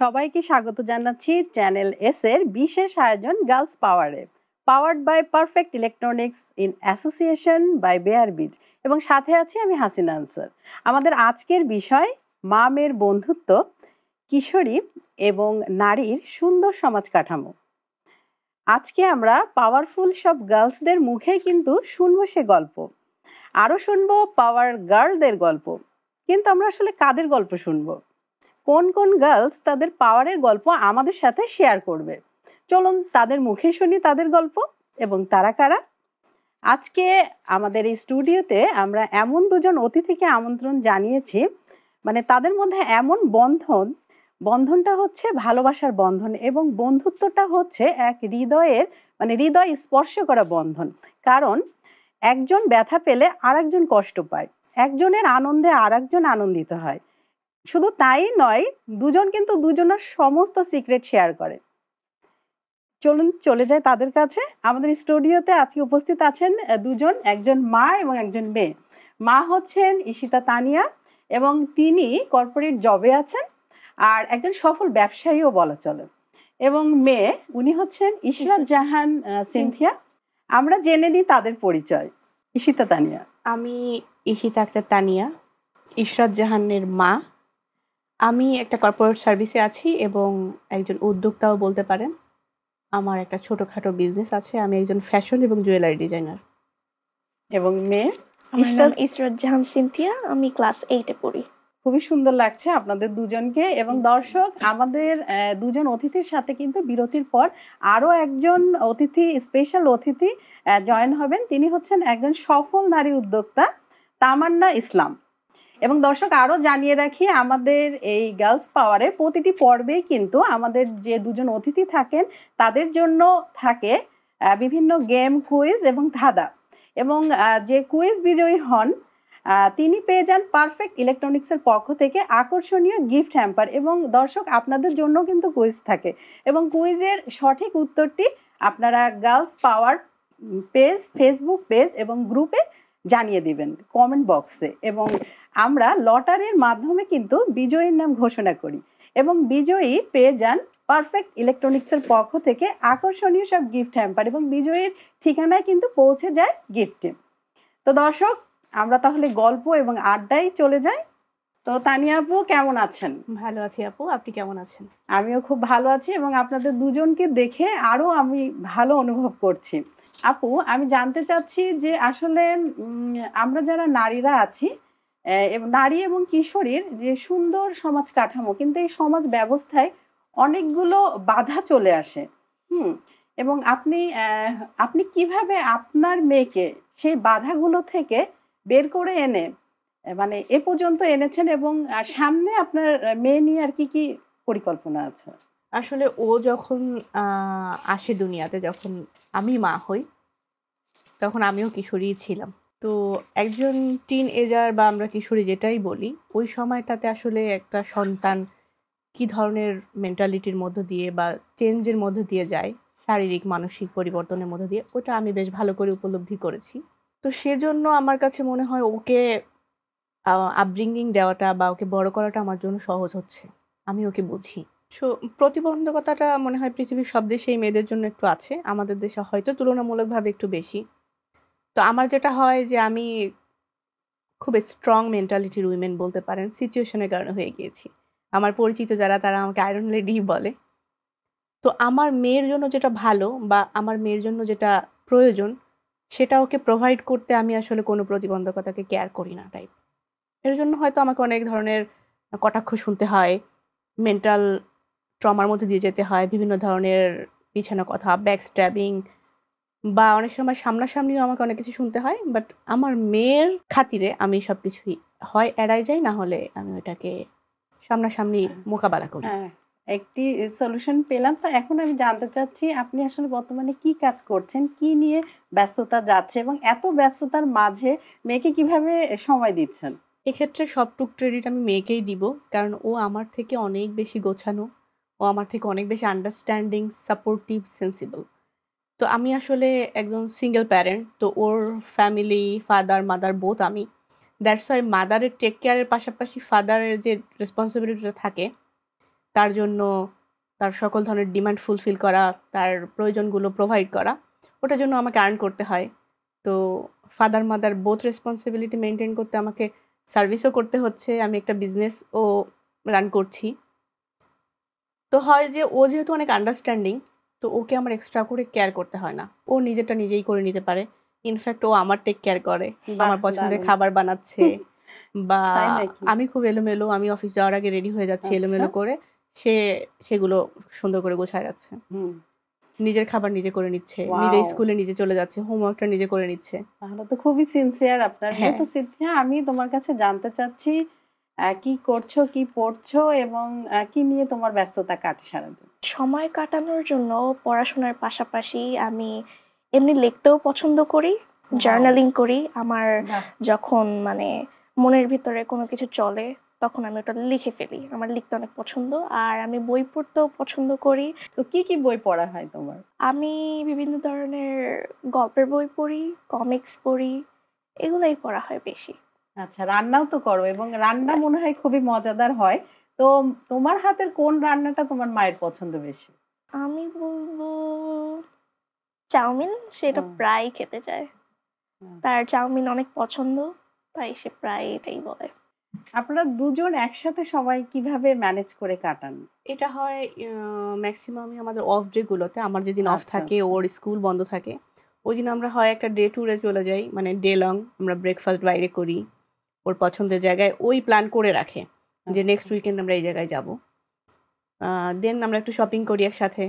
সবাইকে স্বাগত জানাচ্ছি চ্যানেল এস এর বিশেষ আয়োজন গার্লস পাওয়ারে, powered by Perfect Electronics in association by বেয়ারবিজ, এবং সাথে আছি আমি হাসিনা আনসার। আমাদের আজকের বিষয় মা মেয়ের বন্ধুত্ব, কিশোরী এবং নারীর সুন্দর সমাজ কাঠামো। আজকে আমরা পাওয়ারফুল সব গার্লসদের মুখে কিন্তু শুনবো সে গল্প, আরও শুনবো পাওয়ার গার্লদের গল্প। কিন্তু আমরা আসলে কাদের গল্প শুনবো? কোন কোন গার্লস তাদের পাওয়ারের গল্প আমাদের সাথে শেয়ার করবে? চলুন তাদের মুখে শুনি তাদের গল্প এবং তারা কারা। আজকে আমাদের এই স্টুডিওতে আমরা এমন দুজন অতিথিকে আমন্ত্রণ জানিয়েছি, মানে তাদের মধ্যে এমন বন্ধনটা হচ্ছে ভালোবাসার বন্ধন, এবং বন্ধুত্বটা হচ্ছে এক হৃদয়ের, মানে হৃদয় স্পর্শ করা বন্ধন। কারণ একজন ব্যথা পেলে আরেকজন কষ্ট পায়, একজনের আনন্দে আরেকজন আনন্দিত হয়। শুধু তাই নয়, দুজন কিন্তু দুজনের সমস্ত সিক্রেট শেয়ার করে। চলুন চলে যায় তাদের কাছে। আমাদের স্টুডিওতে আজকে উপস্থিত আছেন দুজন, একজন মা এবং একজন মেয়ে। মা হচ্ছেন ঈশিতা তানিয়া, এবং তিনি কর্পোরেট জবে আছেন, আর একজন সফল ব্যবসায়ীও বলা চলে। এবং মেয়ে, উনি হচ্ছেন ইশরাত জাহান সিনথিয়া। আমরা জেনে নিই তাদের পরিচয়। ঈশিতা তানিয়া। আমি ঈশিতা আক্তার তানিয়া, ইশরাত জাহানের মা। আমি একটা কর্পোরেট সার্ভিসে আছি এবং একজন উদ্যোক্তাও বলতে পারেন। আমার একটা ছোটখাটো বিজনেস আছে। আমি একজন ফ্যাশন এবং জুয়েলারি ডিজাইনার। এবং মেয়ে, আমার নাম ইশরাত জাহান সিনথিয়া, আমি ক্লাস 8-এ পড়ি। খুবই সুন্দর লাগছে আপনাদের দুজনকে। এবং দর্শক, আমাদের দুজন অতিথির সাথে কিন্তু বিরতির পর আরও একজন অতিথি, স্পেশাল অতিথি জয়েন হবেন। তিনি হচ্ছেন একজন সফল নারী উদ্যোক্তা, তামান্না ইসলাম। এবং দর্শক, আরও জানিয়ে রাখি, আমাদের এই গার্লস পাওয়ারের প্রতিটি পর্বেই কিন্তু আমাদের যে দুজন অতিথি থাকেন তাদের জন্য থাকে বিভিন্ন গেম, কুইজ এবং ধাঁধা। এবং যে কুইজ বিজয়ী হন তিনি পেয়ে যান পারফেক্ট ইলেকট্রনিক্সের পক্ষ থেকে আকর্ষণীয় গিফট হ্যাম্পার। এবং দর্শক, আপনাদের জন্য কিন্তু কুইজ থাকে, এবং কুইজের সঠিক উত্তরটি আপনারা গার্লস পাওয়ার পেজ, ফেসবুক পেজ এবং গ্রুপে জানিয়ে দিবেন কমেন্ট বক্সে। এবং আমরা লটারির মাধ্যমে কিন্তু বিজয়ীর নাম ঘোষণা করি, এবং বিজয়ী পেয়ে যান পারফেক্ট ইলেকট্রনিক্সের পক্ষ থেকে আকর্ষণীয় সব গিফট হ্যাম্পার, এবং বিজয়ীর ঠিকানায় কিন্তু পৌঁছে যায় গিফটে। তো দর্শক, আমরা তাহলে গল্প এবং আড্ডায় চলে যাই। তো তানিয়া আপু, কেমন আছেন? ভালো আছি আপু, আপনি কেমন আছেন? আমিও খুব ভালো আছি, এবং আপনাদের দুজনকে দেখে আরও আমি ভালো অনুভব করছি। আপু, আমি জানতে চাচ্ছি যে আসলে আমরা যারা নারীরা আছি, নারী এবং কিশোরীর যে সুন্দর সমাজ কাঠামো, কিন্তু এই সমাজ ব্যবস্থায় অনেকগুলো বাধা চলে আসে। এবং আপনি কিভাবে আপনার মেয়েকে সেই বাধাগুলো থেকে বের করে এনে মানে এ পর্যন্ত এনেছেন, এবং সামনে আপনার মেয়ে নিয়ে আর কি কি পরিকল্পনা আছে? আসলে ও যখন আসে দুনিয়াতে, যখন আমি মা হই, তখন আমিও কিশোরী ছিলাম। তো একজন টিন এজার বা আমরা কিশোরী যেটাই বলি, ওই সময়টাতে আসলে একটা সন্তান কি ধরনের মেন্টালিটির মধ্য দিয়ে বা চেঞ্জের মধ্য দিয়ে যায়, শারীরিক মানসিক পরিবর্তনের মধ্য দিয়ে, ওটা আমি বেশ ভালো করে উপলব্ধি করেছি। তো সেজন্য আমার কাছে মনে হয় ওকে আপব্রিঙ্গিং দেওয়াটা বা ওকে বড় করাটা আমার জন্য সহজ হচ্ছে। আমি ওকে বুঝি। প্রতিবন্ধকতাটা মনে হয় পৃথিবীর সব দেশেই মেয়েদের জন্য একটু আছে, আমাদের দেশে হয়তো তুলনামূলকভাবে একটু বেশি। তো আমার যেটা হয় যে আমি খুব স্ট্রং মেন্টালিটির উইমেন বলতে পারেন, সিচুয়েশনের কারণে হয়ে গিয়েছি। আমার পরিচিত যারা, তারা আমাকে আয়রন লেডি বলে। তো আমার মেয়ের জন্য যেটা ভালো বা আমার মেয়ের জন্য যেটা প্রয়োজন, সেটা ওকে প্রোভাইড করতে আমি আসলে কোনো প্রতিবন্ধকতাকে কেয়ার করি না টাইপ। এর জন্য হয়তো আমাকে অনেক ধরনের কটাক্ষ শুনতে হয়, মেন্টাল ট্রমার মধ্যে দিয়ে যেতে হয়, বিভিন্ন ধরনের বিছানা কথা, ব্যাক স্ট্যাবিং, বা অনেক সময় সামনাসামনিও আমাকে অনেক কিছু শুনতে হয়। বাট আমার মেয়ের খাতিরে আমি সব কিছুই হয় এড়াই যাই, না হলে আমি ওটাকে সামনাসামনি মোকাবেলা করি। একটি সলিউশন পেলাম। তো এখন আমি জানতে চাচ্ছি, আপনি আসলে বর্তমানে কি কাজ করছেন, কি নিয়ে ব্যস্ততা যাচ্ছে, এবং এত ব্যস্ততার মাঝে মেয়েকে কিভাবে সময় দিচ্ছেন? এক্ষেত্রে সবটুক ক্রেডিট আমি মেয়েকেই দিব, কারণ ও আমার থেকে অনেক বেশি গোছানো, ও আমার থেকে অনেক বেশি আন্ডারস্ট্যান্ডিং, সাপোর্টিভ, সেন্সিবল। তো আমি আসলে একজন সিঙ্গেল প্যারেন্ট, তো ওর ফ্যামিলি ফাদার মাদার বোথ আমি। দ্যাটস ওয়াই মাদারের টেক কেয়ারের পাশাপাশি ফাদারের যে রেসপন্সিবিলিটিটা থাকে তার জন্য তার সকল ধরনের ডিমান্ড ফুলফিল করা, তার প্রয়োজনগুলো প্রোভাইড করা, ওটার জন্য আমাকে আর্ন করতে হয়। তো father mother both responsibility maintain করতে আমাকে সার্ভিসও করতে হচ্ছে, আমি একটা বিজনেসও রান করছি। তো হয় যে ও যেহেতু অনেক আন্ডারস্ট্যান্ডিং, তো ওকে আমার এক্সট্রা করে কেয়ার করতে হয় না, ও নিজেরটা নিজেই করে নিতে পারে। ইনফ্যাক্ট ও আমার টেক কেয়ার করে, আমার বাহ, পছন্দের দারুণ। খাবার বানাচ্ছে বা তাই নাকি? আমি খুব এলোমেলো, আমি অফিস যাওয়ার আগে রেডি হয়ে যাচ্ছি আচ্ছা। এলোমেলো করে, সে সেগুলো সুন্দর করে গোছায় রাখছে। হুম, নিজের খাবার নিজে করে নিচ্ছে, Wow. নিজের স্কুলে নিজে চলে যাচ্ছে, হোমওয়ার্কটা নিজে করে নিচ্ছে। তাহলে তো খুবই সিনসিয়ার আপনার মেয়ে। হ্যাঁ। তো সিনথিয়া, আমি তোমার কাছে জানতে চাচ্ছি কি করছো, কি পড়ছো এবং কি নিয়ে তোমার ব্যস্ততা কাটে সারাদিন? সময় কাটানোর জন্য পড়াশোনার পাশাপাশি আমি এমনি লিখতেও পছন্দ করি, Wow. জার্নালিং করি। আমার বাহ, যখন মানে মনের ভিতরে কোনো কিছু চলে তখন আমি ওটা লিখে ফেলি। আমার লিখতে অনেক পছন্দ, আর আমি বই পড়তেও পছন্দ করি। তো কি কি বই পড়া হয় তোমার? আমি বিভিন্ন ধরনের গল্পের বই পড়ি, কমিক্স পড়ি, এগুলাই পড়া হয় বেশি। আচ্ছা, রান্নাও তো করো এবং রান্না মনে হয় খুবই মজাদার হয়। তো তোমার হাতের কোন রান্নাটা তোমার মায়ের পছন্দ বেশি? আমি বলবো চাউমিন, সেটা হুম। প্রায় খেতে চায়। তার চাউমিন অনেক পছন্দ, তাই সে প্রায় এটাই বলে। আপনারা দুজন একসাথে সময় কিভাবে ম্যানেজ করে কাটান? এটা হয় ম্যাক্সিমামই আমাদের অফ ডে গুলোতে। আমার যেদিন অফ আচ্ছা, থাকে, আচ্ছা। ওর স্কুল বন্ধ থাকে, ওই দিন আমরা হয় একটা ডে ট্যুরে চলে যাই, মানে ডে লং আমরা ব্রেকফাস্ট বাইরে করি ওর পছন্দের জায়গায়, ওই প্ল্যান করে রাখে যে আচ্ছা। নেক্সট উইকেন্ড আমরা এই জায়গায় যাব। দেন আমরা একটু শপিং করি একসাথে,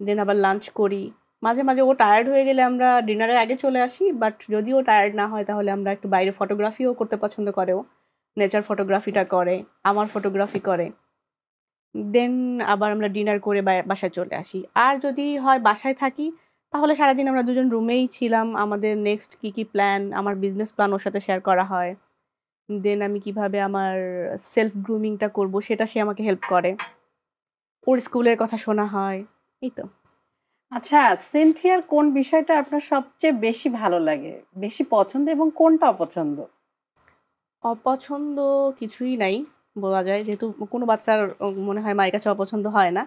দেন আবার লাঞ্চ করি। মাঝে মাঝে ও টায়ার্ড হয়ে গেলে আমরা ডিনারের আগে চলে আসি, বাট যদি ও টায়ার্ড না হয় তাহলে আমরা একটু বাইরে ফটোগ্রাফিও করতে পছন্দ করে। ও নেচার ফটোগ্রাফিটা করে, আমার ফটোগ্রাফি করে। দেন আবার আমরা ডিনার করে বাসায় চলে আসি। আর যদি হয় বাসায় থাকি তাহলে সারাদিন আমরা দুজন রুমেই ছিলাম, আমাদের নেক্সট কী কী প্ল্যান, আমার বিজনেস প্ল্যান ওর সাথে শেয়ার করা হয়। দেন আমি কিভাবে আমার সেলফ গ্রুমিংটা করব সেটা সে আমাকে হেল্প করে, ওর স্কুলের কথা শোনা হয়, এই তো। আচ্ছা, সিনথিয়ার কোন বিষয়টা আপনার সবচেয়ে বেশি ভালো লাগে, বেশি পছন্দ এবং কোনটা অপছন্দ? অপছন্দ কিছুই নাই বলা যায়, যেহেতু কোনো বাচ্চার মনে হয় মায়ের কাছে অপছন্দ হয় না।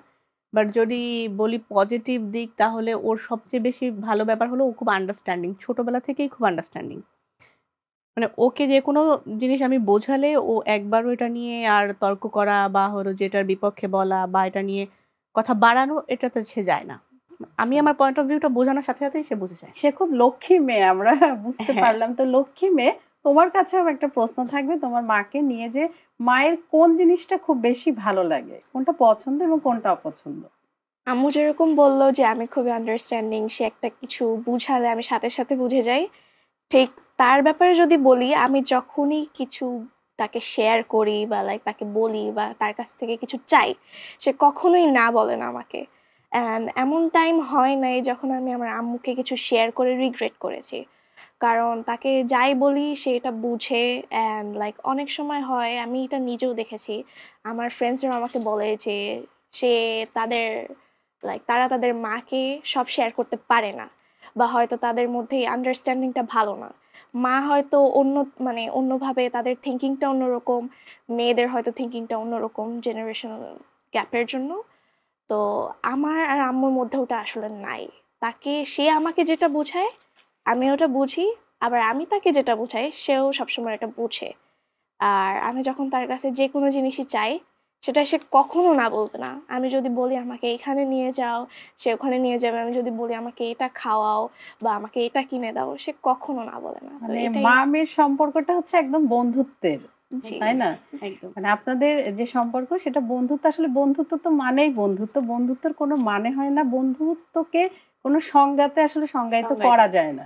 বাট যদি বলি পজিটিভ দিক তাহলে ওর সবচেয়ে বেশি ভালো ব্যাপার হলো ও খুব আন্ডারস্ট্যান্ডিং, ছোটবেলা থেকেই খুব আন্ডারস্ট্যান্ডিং। মানে ওকে যে কোনো জিনিস আমি বোঝালে ও একবারও এটা নিয়ে আর তর্ক করা বা হলো যেটার বিপক্ষে বলা বা এটা নিয়ে কথা বাড়ানো, এটাতে সে যায় না। আমি আমার পয়েন্ট অফ ভিউটা বোঝানোর সাথে সাথেই সে বুঝে যায়। সে খুব লক্ষ্মী মেয়ে, আমরা বুঝতে হ্যাঁ। পারলাম। তো লক্ষ্মী মেয়ে, তোমার কাছেও একটা প্রশ্ন থাকবে তোমার মাকে নিয়ে, যে মায়ের কোন জিনিসটা খুব বেশি ভালো লাগে, কোনটা পছন্দ এবং কোনটা অপছন্দ? আম্মু যেরকম বললো যে আমি খুবই আন্ডারস্ট্যান্ডিং, সে একটা কিছু বুঝালে আমি সাথে সাথে বুঝে যাই, ঠিক তার ব্যাপারে যদি বলি, আমি যখনই কিছু তাকে শেয়ার করি বা লাইক তাকে বলি বা তার কাছ থেকে কিছু চাই, সে কখনোই না বলে না আমাকে। অ্যান্ড এমন টাইম হয় নাই যখন আমি আমার আম্মুকে কিছু শেয়ার করে রিগ্রেট করেছি, কারণ তাকে যাই বলি সে এটা বুঝে। অ্যান্ড লাইক অনেক সময় হয়, আমি এটা নিজেও দেখেছি, আমার ফ্রেন্ডসরা আমাকে বলে যে সে তাদের তারা তাদের মাকে সব শেয়ার করতে পারে না, বা হয়তো তাদের মধ্যে আন্ডারস্ট্যান্ডিংটা ভালো না। মা হয়তো অন্যভাবে, তাদের থিঙ্কিংটা অন্যরকম, মেয়েদের হয়তো থিঙ্কিংটা অন্যরকম জেনারেশনাল গ্যাপের জন্য। তো আমার আর আম্মুর মধ্যে ওটা আসলে নাই। সে আমাকে যেটা বোঝায় আমি ওটা বুঝি, আবার আমি তাকে যেটা বোঝাই সেও সবসময় এটা বুঝে। আর আমি যখন তার কাছে যে কোনো জিনিসই চাই, সেটা সে কখনো না বলবে না। আমি যদি বলি আমাকে এখানে নিয়ে যাও, সে ওখানে নিয়ে যাবে। আমি যদি বলি আমাকে এটা খাওয়াও বা আমাকে এটা কিনে দাও, সে কখনো না বলে না। তো মানে এটাই। মা মেয়ের সম্পর্কটা হচ্ছে একদম বন্ধুত্বের, জি, তাই না? একদম। মানে আপনাদের যে সম্পর্ক সেটা বন্ধুত্ব, আসলে বন্ধুত্ব তো মানেই বন্ধুত্ব, বন্ধুত্বের কোনো মানে হয় না, বন্ধুত্বকে কোনো সংজ্ঞাতে আসলে সংজ্ঞায়িত করা যায় না।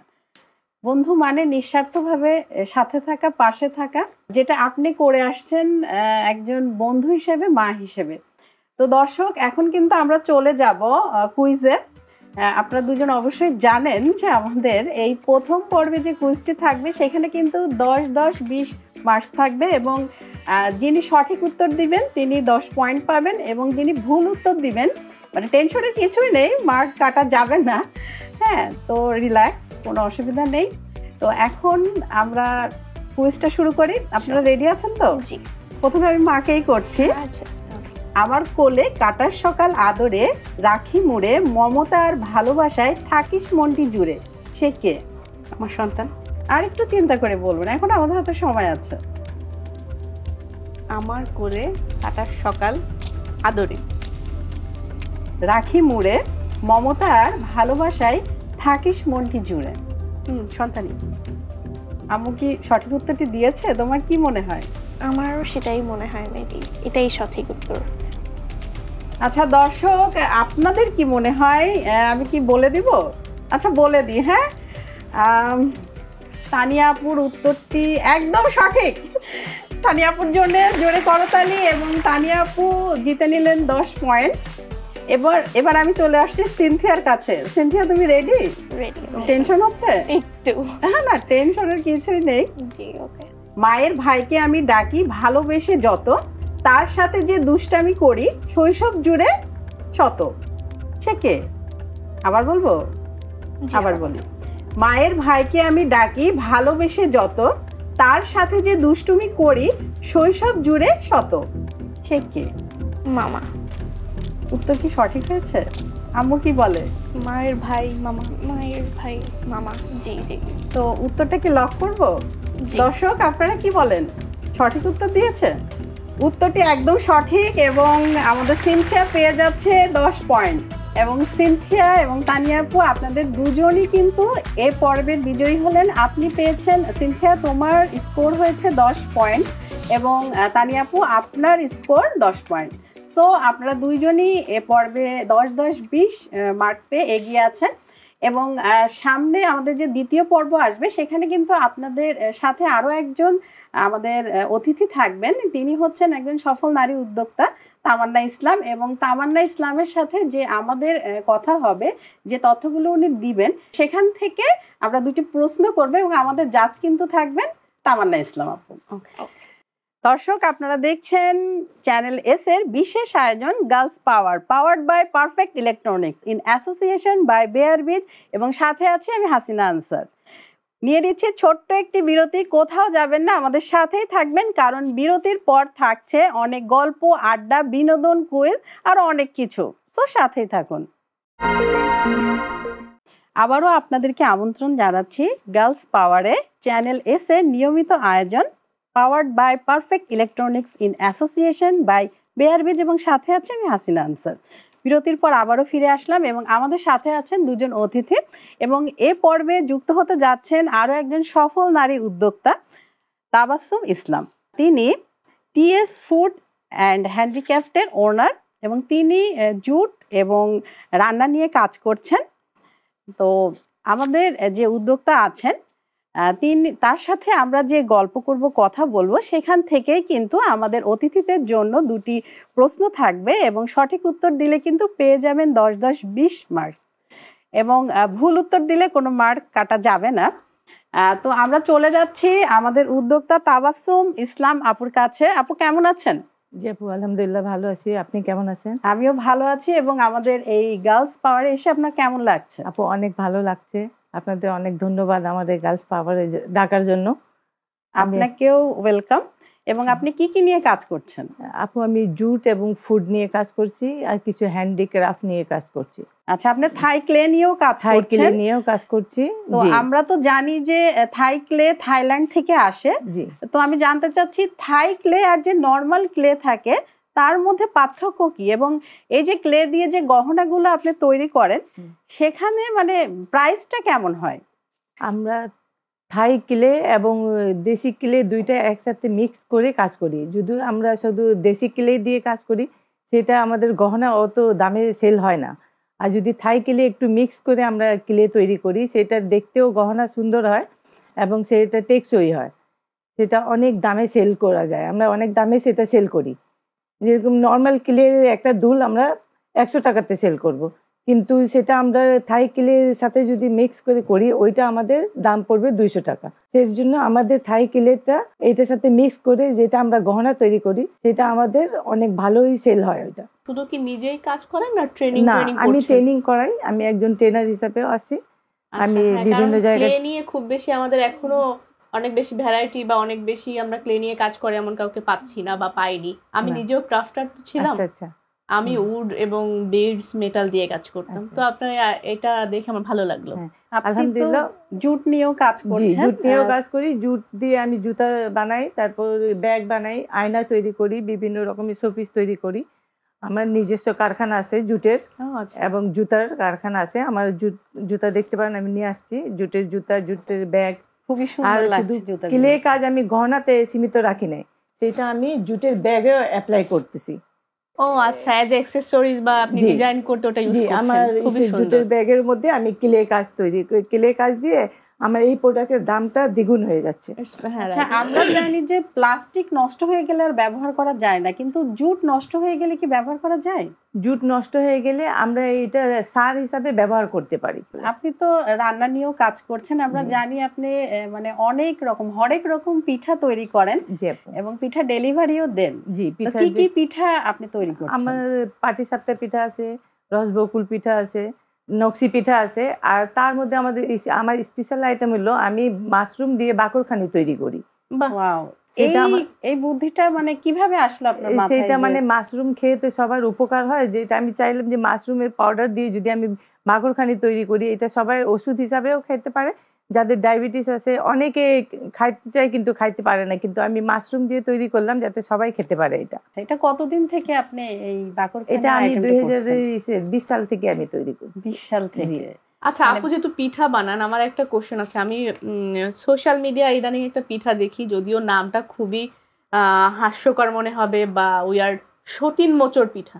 বন্ধু মানে নিঃস্বার্থভাবে সাথে থাকা, পাশে থাকা, যেটা আপনি করে আসছেন একজন বন্ধু হিসেবে, মা হিসেবে। তো দর্শক, এখন কিন্তু আমরা চলে যাব কুইজে। আপনারা দুজন অবশ্যই জানেন যে আমাদের এই প্রথম পর্বে যে কুইজটি থাকবে সেখানে কিন্তু 10-10-20 মার্কস থাকবে, এবং যিনি সঠিক উত্তর দিবেন তিনি 10 পয়েন্ট পাবেন, এবং যিনি ভুল উত্তর দিবেন, মানে টেনশনের কিছুই নেই, মার্ক কাটা যাবে না, হ্যাঁ, তো রিল্যাক্স, কোনো অসুবিধা নেই। তো এখন আমরা কুইজটা শুরু করি। আপনারা রেডি আছেন তো? জি। প্রথমে আমি মাকেই করছি। আচ্ছা আচ্ছা। আমার কোলে কাটার সকাল আদরে, রাখি মুড়ে মমতা আর ভালোবাসায় থাকিস মনটি জুড়ে, সে কে? আমার সন্তান। আর একটু চিন্তা করে বলবেন, এখন আমাদের হাতে সময় আছে। আমার কোলে কাটার সকাল আদরে, রাখি মুড়ে মমতা আর ভালোবাসায় থাকিস মনটি জুড়ে। সন্তানই। আম্মু কি সঠিক উত্তরটি দিয়েছে? তোমার কি মনে হয়? আমারও সেটাই মনে হয়, মেবি এটাই সঠিক উত্তর। আচ্ছা দর্শক, আপনাদের কি মনে হয়? আমি কি বলে দিব? আচ্ছা বলে দিই। হ্যাঁ, তানিয়া আপুর উত্তরটি একদম সঠিক। তানিয়া আপুর জন্য জোরে করতালি, এবং তানিয়া আপু জিতে নিলেন 10 পয়েন্ট। এবার আমি চলে আসছি সিনথিয়ার কাছে। সিনথিয়া, তুমি রেডি? রেডি। টেনশন হচ্ছে? একটু। হ্যাঁ, না টেনশনের কিছুই নেই। জি, ওকে। মায়ের ভাইকে আমি ডাকি ভালোবেসে যত, তার সাথে যে দুষ্টামি করি শৈশব জুড়ে শত, সে কে? আবার বলবো? আবার বলি। মায়ের ভাইকে আমি ডাকি ভালোবেসে যত, তার সাথে যে দুষ্টুমি করি শৈশব জুড়ে শত, সে কে? মামা। উত্তর কি সঠিক হয়েছে? আম্মু কি বলে? মায়ের ভাই মামা। মায়ের ভাই মামা। জি জি। তো উত্তরটা কি লক করব? জি। দর্শক আপনারা কি বলেন? সঠিক উত্তর দিয়েছে? উত্তরটি একদম সঠিক, এবং আমাদের সিনথিয়া পেয়ে যাচ্ছে 10 পয়েন্ট। এবং সিনথিয়া এবং তানিয়া আপু, আপনাদের দুজনই কিন্তু এ পর্বের বিজয়ী হলেন। আপনি পেয়েছেন, সিনথিয়া তোমার স্কোর হয়েছে 10 পয়েন্ট, এবং তানিয়া আপু আপনার স্কোর 10 পয়েন্ট। সো আপনারা দুইজনই এ পর্বে 10-10-20 মার্ক পেয়ে এগিয়ে আছেন। এবং সামনে আমাদের যে দ্বিতীয় পর্ব আসবে, সেখানে কিন্তু আপনাদের সাথে আরও একজন আমাদের অতিথি থাকবেন। তিনি হচ্ছেন একজন সফল নারী উদ্যোক্তা তামান্না ইসলাম, এবং তামান্না ইসলামের সাথে যে আমাদের কথা হবে, যে তথ্যগুলো উনি দিবেন, সেখান থেকে আমরা দুটি প্রশ্ন করব, এবং আমাদের জাজ কিন্তু থাকবেন তামান্না ইসলাম আপু। দর্শক আপনারা দেখছেন চ্যানেল এস এর বিশেষ আয়োজন Girls Power, powered by Perfect Electronics in association by বেয়ারবিজ, এবং সাথে আছি আমি হাসিনা আনসার। নিয়ে নিচ্ছি ছোট্ট একটি বিরতি। কোথাও যাবেন না, আমাদের সাথেই থাকবেন, কারণ বিরতির পর থাকছে অনেক গল্প, আড্ডা, বিনোদন, কুইজ আর অনেক কিছু। সো সাথেই থাকুন। আবারও আপনাদেরকে আমন্ত্রণ জানাচ্ছি গার্লস পাওয়ারে, চ্যানেল এস এর নিয়মিত আয়োজন powered by Perfect Electronics in association by বেয়ারবিজ, এবং সাথে আছে আমি হাসিনা আনসার। বিরতির পর আবারও ফিরে আসলাম, এবং আমাদের সাথে আছেন দুজন অতিথি, এবং এ পর্বে যুক্ত হতে যাচ্ছেন আরও একজন সফল নারী উদ্যোক্তা, তাবাসসুম ইসলাম। তিনি টিএস ফুড অ্যান্ড হ্যান্ডিক্রাফটের ওনার, এবং তিনি জুট এবং রান্না নিয়ে কাজ করছেন। তো আমাদের যে উদ্যোক্তা আছেন, তার সাথে আমরা যে গল্প করব, কথা বলবো, সেখান থেকেই কিন্তু আমাদের অতিথিদের জন্য দুটি প্রশ্ন থাকবে, এবং সঠিক উত্তর দিলে কিন্তু পেয়ে যাবেন 10-10-20 মার্কস, এবং ভুল উত্তর দিলে কোনো মার্ক কাটা যাবে না। তো আমরা চলে যাচ্ছি আমাদের উদ্যোক্তা তাবাসসুম ইসলাম আপুর কাছে। আপু কেমন আছেন? জি আপু, আলহামদুলিল্লাহ ভালো আছি। আপনি কেমন আছেন? আমিও ভালো আছি। এবং আমাদের এই গার্লস পাওয়ারে এসে আপনার কেমন লাগছে? আপু অনেক ভালো লাগছে। আপনাদের অনেক ধন্যবাদ আমাদের গার্লস পাওয়ারে ডাকার জন্য। আপনাকেও ওয়েলকাম। এবং আপনি কি কি নিয়ে কাজ করছেন? আপু আমি জুট এবং ফুড নিয়ে কাজ করছি, আর কিছু হ্যান্ডিক্রাফট নিয়ে কাজ করছি। আচ্ছা, আপনি থাই ক্লে নিয়েও কাজ করছেন? থাই ক্লে নিয়েও কাজ করছি। তো আমরা তো জানি যে থাই ক্লে থাইল্যান্ড থেকে আসে। জি। তো আমি জানতে চাচ্ছি, থাই ক্লে আর যে নরমাল ক্লে থাকে, তার মধ্যে পার্থক্য কি? এবং এই যে ক্লে দিয়ে যে গহনাগুলো আপনি তৈরি করেন, সেখানে মানে প্রাইসটা কেমন হয়? আমরা থাই ক্লে এবং দেশি ক্লে দুইটা একসাথে মিক্স করে কাজ করি। যদি আমরা শুধু দেশি ক্লে দিয়ে কাজ করি, সেটা আমাদের গহনা অত দামে সেল হয় না। আর যদি থাই ক্লে একটু মিক্স করে আমরা ক্লে তৈরি করি, সেটা দেখতেও গহনা সুন্দর হয় এবং সেটা টেকসই হয়, সেটা অনেক দামে সেল করা যায়। আমরা অনেক দামে সেটা সেল করি। যেরকম নর্মাল ক্লের একটা দুল আমরা 100 টাকাতে সেল করব, কিন্তু সেটা আমরা থাই ক্লের সাথে যদি মিক্স করে করি, ওইটা আমাদের দাম পড়বে 200 টাকা। সেই জন্য আমাদের থাই ক্লেটা এটার সাথে মিক্স করে যেটা আমরা গহনা তৈরি করি, সেটা আমাদের অনেক ভালোই সেল হয়। ওইটা শুধু কি নিজেই কাজ করেন না ট্রেনিং? না, আমি ট্রেনিং করাই। আমি একজন ট্রেনার হিসাবেও আছি, আমি হ্যাঁ, বিভিন্ন কারণ জায়গায় ক্লে নিয়ে খুব বেশি আমাদের এখনো অনেক বেশি ভ্যারাইটি বা অনেক বেশি আমরা ক্লে নিয়ে কাজ করে এমন কাউকে পাচ্ছি না বা পাইনি। আমি না। নিজেও ক্রাফটার তো ছিলাম। আচ্ছা আচ্ছা আমি উড এবং বিডস মেটাল দিয়ে কাজ করতাম। আচ্ছা। তো আপনার এটা দেখে আমার ভালো লাগলো। হ্যাঁ, আপনি তো আলহামদুলিল্লাহ। জুট নিয়েও কাজ জি, করছেন। জুট নিয়েও কাজ করি। জুট দিয়ে আমি জুতা বানাই, তারপর ব্যাগ বানাই, আয়না তৈরি করি, বিভিন্ন রকমের শোপিস তৈরি করি। আমার নিজস্ব কারখানা আছে জুটের আচ্ছা। এবং জুতার কারখানা আছে। আমার জুতা দেখতে পারেন, আমি নিয়ে আসছি জুটের জুতা, জুটের ব্যাগ। খুবই আর সুন্দর শুধু লাগছে জুতাগুলো। ক্লে কাজ আমি গহনাতে সীমিত রাখি নাই, সেটা আমি জুটের ব্যাগেও অ্যাপ্লাই করতেছি। ও আচ্ছা, এজ অ্যাক্সেসরিজ বা আপনি জি। ডিজাইন করতে ওটা ইউজ জি, করছেন। আমার খুবই সুন্দর। জুটের ব্যাগের মধ্যে আমি ক্লে কাজ তৈরি করি, ক্লে কাজ দিয়ে আমার এই প্রোডাক্টের দামটা দ্বিগুণ হয়ে যাচ্ছে। হ্যাঁ, আচ্ছা, right. আমরা জানি যে প্লাস্টিক নষ্ট হয়ে গেলে আর ব্যবহার করা যায় না, কিন্তু জুট নষ্ট হয়ে গেলে কি ব্যবহার করা যায়? জুট নষ্ট হয়ে গেলে আমরা এটা সার হিসাবে ব্যবহার করতে পারি। আপনি তো রান্না নিয়েও কাজ করছেন, আমরা জি। জানি আপনি মানে অনেক রকম হরেক রকম পিঠা তৈরি করেন জি আপু। এবং পিঠা ডেলিভারিও দেন। জি, তো পিঠা কি কি পিঠা আপনি তৈরি করছেন? আমার পাটিসাপটা পিঠা আছে, রসবকুল পিঠা আছে, নকশি পিঠা আছে। আর তার মধ্যে আমার স্পেশাল আইটেম হলো আমি মাশরুম দিয়ে বাকরখানি তৈরি করি। বাহ। ওয়াও, এই সেটা আমার এই বুদ্ধিটা মানে কিভাবে আসলো আপনার মাথায়? সেটা যে মানে মাশরুম খেয়ে তো সবার উপকার হয়, যেটা আমি চাইলাম যে মাশরুমের পাউডার দিয়ে যদি আমি বাকরখানি তৈরি করি, এটা সবাই ওষুধ হিসাবেও খেতে পারে। যাদের ডায়াবেটিস আছে অনেকে খাইতে চায় কিন্তু খাইতে পারে না, কিন্তু আমি মাশরুম দিয়ে তৈরি করলাম যাতে সবাই খেতে পারে এটা। এটা কতদিন থেকে আপনি এই বাকরখানি এটা আমি আইটেমটা করছেন? 2020 সাল থেকে আমি তৈরি করি। 20 সাল থেকে। আচ্ছা, মানে- আপু যেহেতু পিঠা বানান, আমার একটা কোশ্চেন আছে। আমি সোশ্যাল মিডিয়া ইদানিং একটা পিঠা দেখি, যদিও নামটা খুবই হাস্যকর মনে হবে, বা উইয়ার্ড, সতীন মোচড় পিঠা,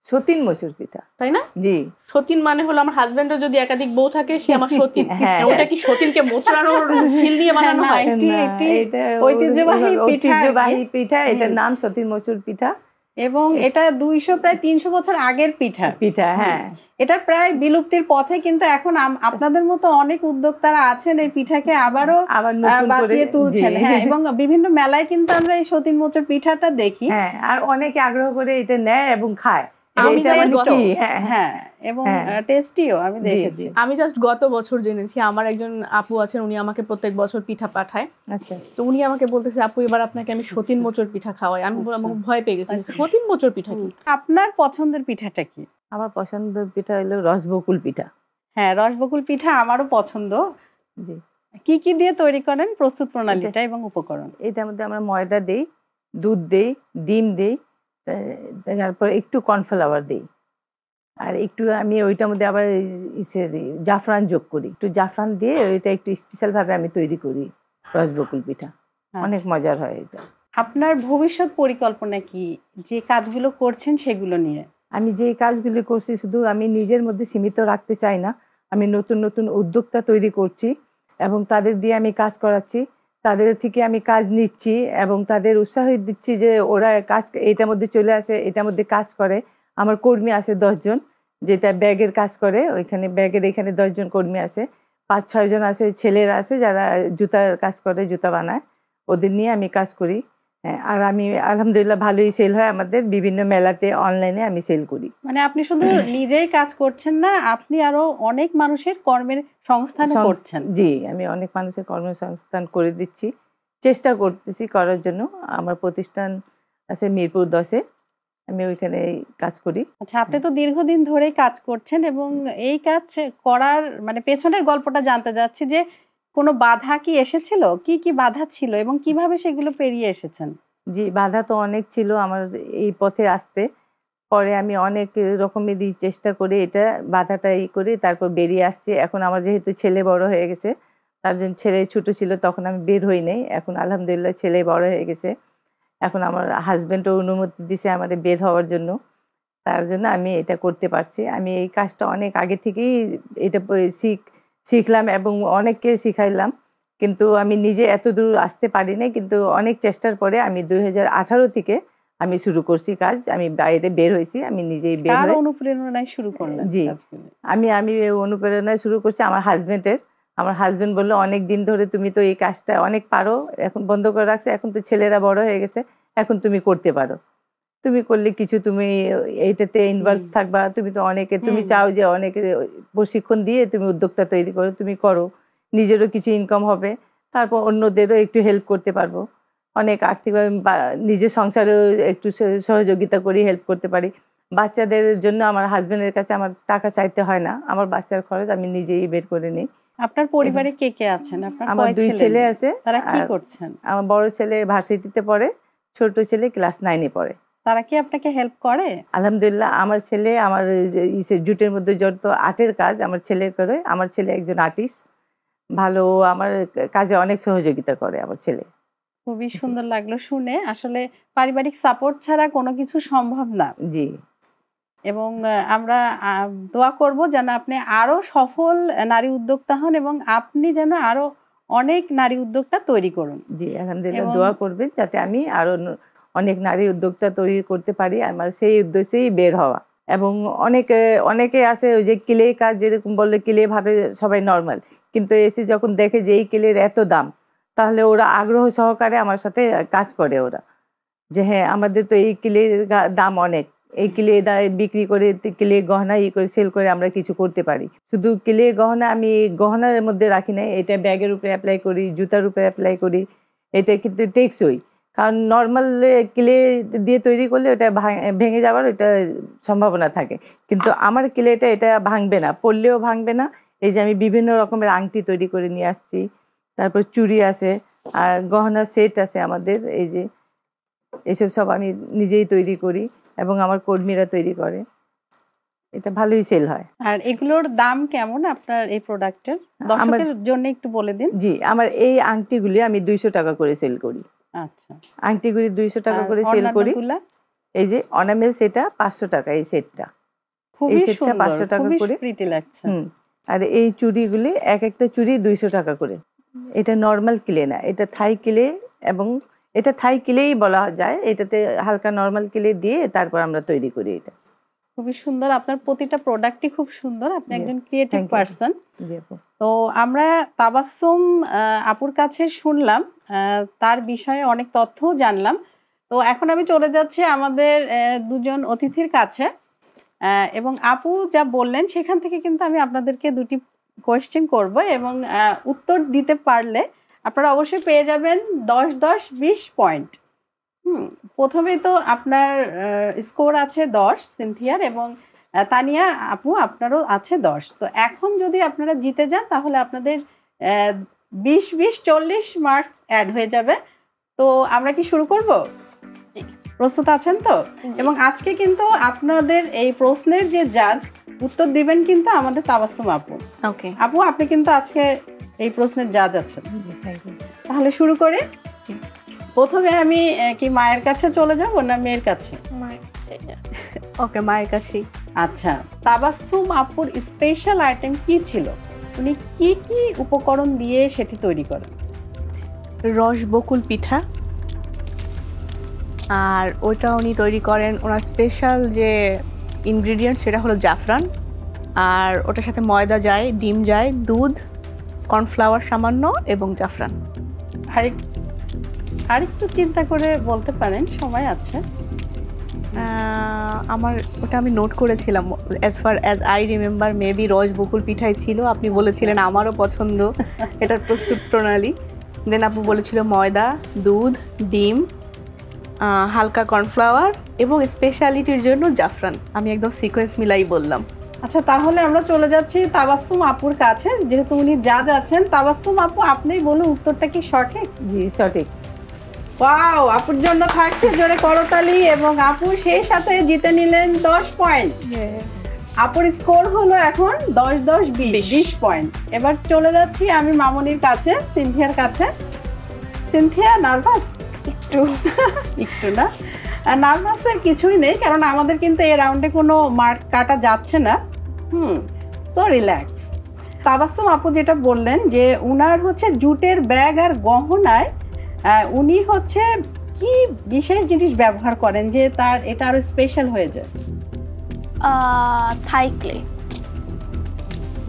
সতীন মসুর পিঠা, তাই না? জি। সতীন মানে হলো আমার হাজবেন্ডের যদি একাধিক বউ থাকে সে আমার সতীন। হ্যাঁ। ওটা কি সতীনকে মোচড়ানোর ফিল দিয়ে বানানো না, হয়? এটি- না, এটি এটা ঐতিহ্যবাহী পিঠা আর কি। ঐতিহ্যবাহী পিঠা, এটার নাম সতীন মসুর পিঠা। এবং এটা 200 প্রায় 300 বছর আগের পিঠা। হ্যাঁ, এটা প্রায় বিলুপ্তির পথে, কিন্তু এখন আপনাদের মতো অনেক উদ্যোক্তারা আছেন এই পিঠাকে আবারও আবার নতুন করে বাঁচিয়ে তুলছেন। জি। হ্যাঁ, এবং বিভিন্ন মেলায় কিন্তু আমরা এই সতীন মোচড় পিঠাটা দেখি। হ্যাঁ, আর অনেকে আগ্রহ করে এটা নেয় এবং খায়। আমি এটা মানে just কি, হ্যাঁ হ্যাঁ, এবং হ্যাঁ। টেস্টিও আমি জি, দেখেছি। জি। আমি জাস্ট গত বছর জেনেছি, আমার একজন আপু আছেন, উনি আমাকে প্রত্যেক বছর পিঠা পাঠায়। আচ্ছা। তো উনি আমাকে বলতেছে, আপু এবার আপনাকে আমি সতীন মোচড় পিঠা খাওয়াই। আমি আচ্ছা। আমাকে ভয় পেয়ে গেছি, আচ্ছা। সতীন মোচড় পিঠা কি? আপনার পছন্দের পিঠাটা কি? আমার পছন্দের পিঠা হলো রসবকুল পিঠা। হ্যাঁ, রসবকুল পিঠা আমারও পছন্দ। জি, কি কি দিয়ে তৈরি করেন, প্রস্তুত প্রণালীটা এবং উপকরণ? এটার মধ্যে আমরা ময়দা দেই, দুধ দেই, ডিম দেই, তারপর একটু কর্নফ্লাওয়ার দেই, আর একটু আমি ওইটার মধ্যে আবার জাফরান যোগ করি। একটু জাফরান দিয়ে ওইটা একটু স্পেশাল ভাবে আমি তৈরি করি রসবকুল পিঠা। অনেক মজার হয় এটা। আপনার ভবিষ্যৎ পরিকল্পনা কি, যে কাজগুলো করছেন সেগুলো নিয়ে? আমি যে কাজগুলি করছি শুধু আমি নিজের মধ্যে সীমিত রাখতে চাই না, আমি নতুন নতুন উদ্যোক্তা তৈরি করছি এবং তাদের দিয়ে আমি কাজ করাচ্ছি, তাদের থেকে আমি কাজ নিচ্ছি এবং তাদের উৎসাহ দিচ্ছি যে ওরা কাজ এটার মধ্যে চলে আসে, এটার মধ্যে কাজ করে। আমার কর্মী আছে 10 জন, যেটা ব্যাগের কাজ করে, ওইখানে ব্যাগের এখানে 10 জন কর্মী আছে, 5-6 জন আছে ছেলেরা আছে যারা জুতার কাজ করে, জুতা বানায়, ওদের নিয়ে আমি কাজ করি। হ্যাঁ, আর আমি আলহামদুলিল্লাহ ভালোই সেল হয় আমাদের, বিভিন্ন মেলাতে অনলাইনে আমি সেল করি। মানে আপনি শুধু নিজেই কাজ করছেন না, আপনি আরো অনেক মানুষের কর্মের সংস্থান করছেন। জি, আমি অনেক মানুষের কর্মসংস্থান করে দিচ্ছি, চেষ্টা করতেছি করার জন্য। আমার প্রতিষ্ঠান আছে মিরপুর 10-এ, আমি ওইখানে কাজ করি। আচ্ছা, আপনি তো দীর্ঘদিন ধরেই কাজ করছেন এবং এই কাজ করার মানে পেছনের গল্পটা জানতে যাচ্ছি, যে কোনো বাধা কি এসেছিল, কি কি বাধা ছিল এবং কিভাবে সেগুলো পেরিয়ে এসেছেন? জি, বাধা তো অনেক ছিল আমার এই পথে আসতে। পরে আমি অনেক রকমেরই চেষ্টা করে এটা বাধাটা করে তারপর বেরিয়ে আসছি। এখন আমার যেহেতু ছেলে বড় হয়ে গেছে, তার জন্য, ছেলে ছোট ছিল তখন আমি বের হই নাই, এখন আলহামদুলিল্লাহ ছেলে বড় হয়ে গেছে, এখন আমার হাজবেন্ডও অনুমতি দিছে আমাদের বের হওয়ার জন্য, তার জন্য আমি এটা করতে পারছি। আমি এই কাজটা অনেক আগে থেকেই এটা শিখলাম এবং অনেককে শিখাইলাম, কিন্তু আমি নিজে এত দূর আসতে পারি নাই। কিন্তু অনেক চেষ্টার পরে আমি 2018 থেকে আমি শুরু করছি কাজ, আমি বাইরে বের হয়েছি, আমি নিজেই বের কার হয়ে। অনুপ্রেরণায় শুরু করলেন জি, কাজগুলো? আমি অনুপ্রেরণায় শুরু করছি আমার হাজবেন্ডের। আমার হাজবেন্ড বললো, অনেক দিন ধরে তুমি তো এই কাজটা অনেক পারো, এখন বন্ধ করে রাখছে, এখন তো ছেলেরা বড় হয়ে গেছে, এখন তুমি করতে পারো। তুমি করলে কিছু, তুমি এইটাতে ইনভলভ থাকবা, তুমি তো অনেকে, তুমি চাও যে অনেকে প্রশিক্ষণ দিয়ে তুমি উদ্যোক্তা তৈরি করো, তুমি করো, নিজেরও কিছু ইনকাম হবে, তারপর অন্যদেরও একটু হেল্প করতে পারবো, অনেক আর্থিকভাবে নিজের সংসারেও একটু সহযোগিতা করি, হেল্প করতে পারি। বাচ্চাদের জন্য আমার হাজবেন্ডের কাছে আমার টাকা চাইতে হয় না, আমার বাচ্চার খরচ আমি নিজেই বের করে নিই। আপনার পরিবারে কে কে আছেন? আপনার আমার 2 ছেলে আছে। তারা কি করছেন? আমার বড় ছেলে ভার্সিটিতে পড়ে, ছোট ছেলে ক্লাস 9-এ পড়ে। তারা কি আপনাকে হেল্প করে? আলহামদুলিল্লাহ, আমার ছেলে আমার জুটের মধ্যে যত আর্টের কাজ আমার ছেলে করে। আমার ছেলে একজন আর্টিস্ট, ভালো, আমার কাজে অনেক সহযোগিতা করে আমার ছেলে। খুবই সুন্দর লাগলো শুনে। আসলে পারিবারিক সাপোর্ট ছাড়া কোনো কিছু সম্ভব না। জি। এবং আমরা দোয়া করব যেন আপনি আরো সফল নারী উদ্যোক্তা হন এবং আপনি যেন আরো অনেক নারী উদ্যোক্তা তৈরি করুন। জি, আলহামদুলিল্লাহ, দোয়া করবেন যাতে আমি আরো অনেক নারী উদ্যোক্তা তৈরি করতে পারি, আমার সেই উদ্দেশ্যেই বের হওয়া। এবং অনেকে আছে ওই যে ক্লে কাজ, যেরকম বললে ক্লে ভাবে সবাই নর্মাল, কিন্তু এসে যখন দেখে যে এই ক্লের এত দাম, তাহলে ওরা আগ্রহ সহকারে আমার সাথে কাজ করে, ওরা যে হ্যাঁ আমাদের তো এই ক্লের দাম অনেক, এই ক্লে বিক্রি করে ক্লে গহনা করে সেল করে আমরা কিছু করতে পারি। শুধু ক্লে গহনা আমি গহনার মধ্যে রাখি না, এটা ব্যাগের উপরে অ্যাপ্লাই করি, জুতার উপরে অ্যাপ্লাই করি। এটা কিন্তু টেকসই, কারণ নর্মাল ক্লে দিয়ে তৈরি করলে ওটা ভেঙে যাওয়ার ওটা সম্ভাবনা থাকে, কিন্তু আমার ক্লেটা এটা ভাঙবে না, পড়লেও ভাঙবে না। এই যে আমি বিভিন্ন রকমের আংটি তৈরি করে নিয়ে আসছি, তারপর চুড়ি আছে, আর গহনার সেট আছে আমাদের, এই যে এসব সব আমি নিজেই তৈরি করি এবং আমার কর্মীরা তৈরি করে, এটা ভালোই সেল হয়। আর এগুলোর দাম কেমন আপনার এই প্রোডাক্টের? দর্শকদের জন্য একটু বলে দিন। জি, আমার এই আংটিগুলি আমি 200 টাকা করে সেল করি। আচ্ছা, আংটিগুলি 200 টাকা করে সেল করি। এই যে অর্নামেন্টস, এটা 500 টাকা এই সেটটা, এই সেটটা 500 টাকা করে। প্রিটি লাগছে। আর এই চুড়িগুলি এক একটা চুড়ি 200 টাকা করে। এটা নর্মাল ক্লে না, এটা থাই ক্লে, এবং এটা থাই ক্লেই বলা যায়, এটাতে হালকা নর্মাল ক্লে দিয়ে তারপর আমরা তৈরি করি। এটা খুবই সুন্দর, আপনার প্রতিটা প্রোডাক্টই খুব সুন্দর, আপনি একজন ক্রিয়েটিভ পারসন। তো আমরা তাবাসসুম আপুর কাছে শুনলাম, তার বিষয়ে অনেক তথ্য জানলাম। তো এখন আমি চলে যাচ্ছি আমাদের দুজন অতিথির কাছে, এবং আপু যা বললেন সেখান থেকে কিন্তু আমি আপনাদেরকে দুটি কোয়েশ্চেন করব, এবং উত্তর দিতে পারলে আপনারা অবশ্যই পেয়ে যাবেন 10-10-20 পয়েন্ট। প্রথমেই তো আপনার স্কোর আছে 10 সিনথিয়ার, এবং তানিয়া আপু আপনারও আছে 10। তো এখন যদি আপনারা জিতে যান তাহলে আপনাদের 20-20-40 মার্কস অ্যাড হয়ে যাবে। তো আমরা কি শুরু করব? প্রস্তুত আছেন তো? এবং আজকে কিন্তু আপনাদের এই প্রশ্নের যে জাজ উত্তর দিবেন কিন্তু আমাদের তাবাসসুম আপু। ওকে আপু, আপনি কিন্তু আজকে এই প্রশ্নের জাজ আছেন। তাহলে শুরু করি। প্রথমে আমি কি মায়ের কাছে চলে যাব না মেয়ের কাছে? ওকে, মায়ের কাছেই। আচ্ছা, তাবাসসুম আপুর স্পেশাল আইটেম কি ছিল? উনি কি কি উপকরণ দিয়ে সেটি তৈরি করেন? রসবকুল পিঠা, আর ওইটা উনি তৈরি করেন, ওনার স্পেশাল যে ইনগ্রিডিয়েন্ট সেটা হলো জাফরান, আর ওটার সাথে ময়দা যায়, ডিম যায়, দুধ, কর্নফ্লাওয়ার সামান্য এবং জাফরান। আরেকটু চিন্তা করে বলতে পারেন, সময় আছে। আমার ওটা আমি নোট করেছিলাম, as far as I remember maybe রসবকুল পিঠাই ছিল। আপনি বলেছিলেন আমারও পছন্দ এটার প্রস্তুত প্রণালী, দেন আপু বলেছিল ময়দা, দুধ, ডিম, হালকা কর্নফ্লাওয়ার এবং স্পেশালিটির জন্য জাফরান। আমি একদম সিকোয়েন্স মিলাই বললাম। আচ্ছা, তাহলে আমরা চলে যাচ্ছি তাবাসসুম আপুর কাছে, যেহেতু উনি জাজ আছেন। তাবাসসুম আপু, আপনিই বলুন উত্তরটা কি সঠিক? জি, সঠিক। ওয়াও, আপুর জন্য থাকছে জোরে করতালি, এবং আপু সেই সাথে জিতে নিলেন 10 পয়েন্ট। আপুর স্কোর হলো এখন 10-10-20 পয়েন্ট। এবার চলে যাচ্ছি আমি মামনির কাছে, সিনথিয়ার কাছে। Cynthia, nervous? একটু না, নার্ভাসের কিছুই নেই, কারণ আমাদের কিন্তু এই রাউন্ডে কোনো মার্ক কাটা যাচ্ছে না। So relax. তাবাসসুম আপু যেটা বললেন যে উনার হচ্ছে জুটের ব্যাগ আর গহনায় উনি হচ্ছে কি বিশেষ জিনিস ব্যবহার করেন যে তার এটা আরো স্পেশাল হয়ে যায়? থাই ক্লে।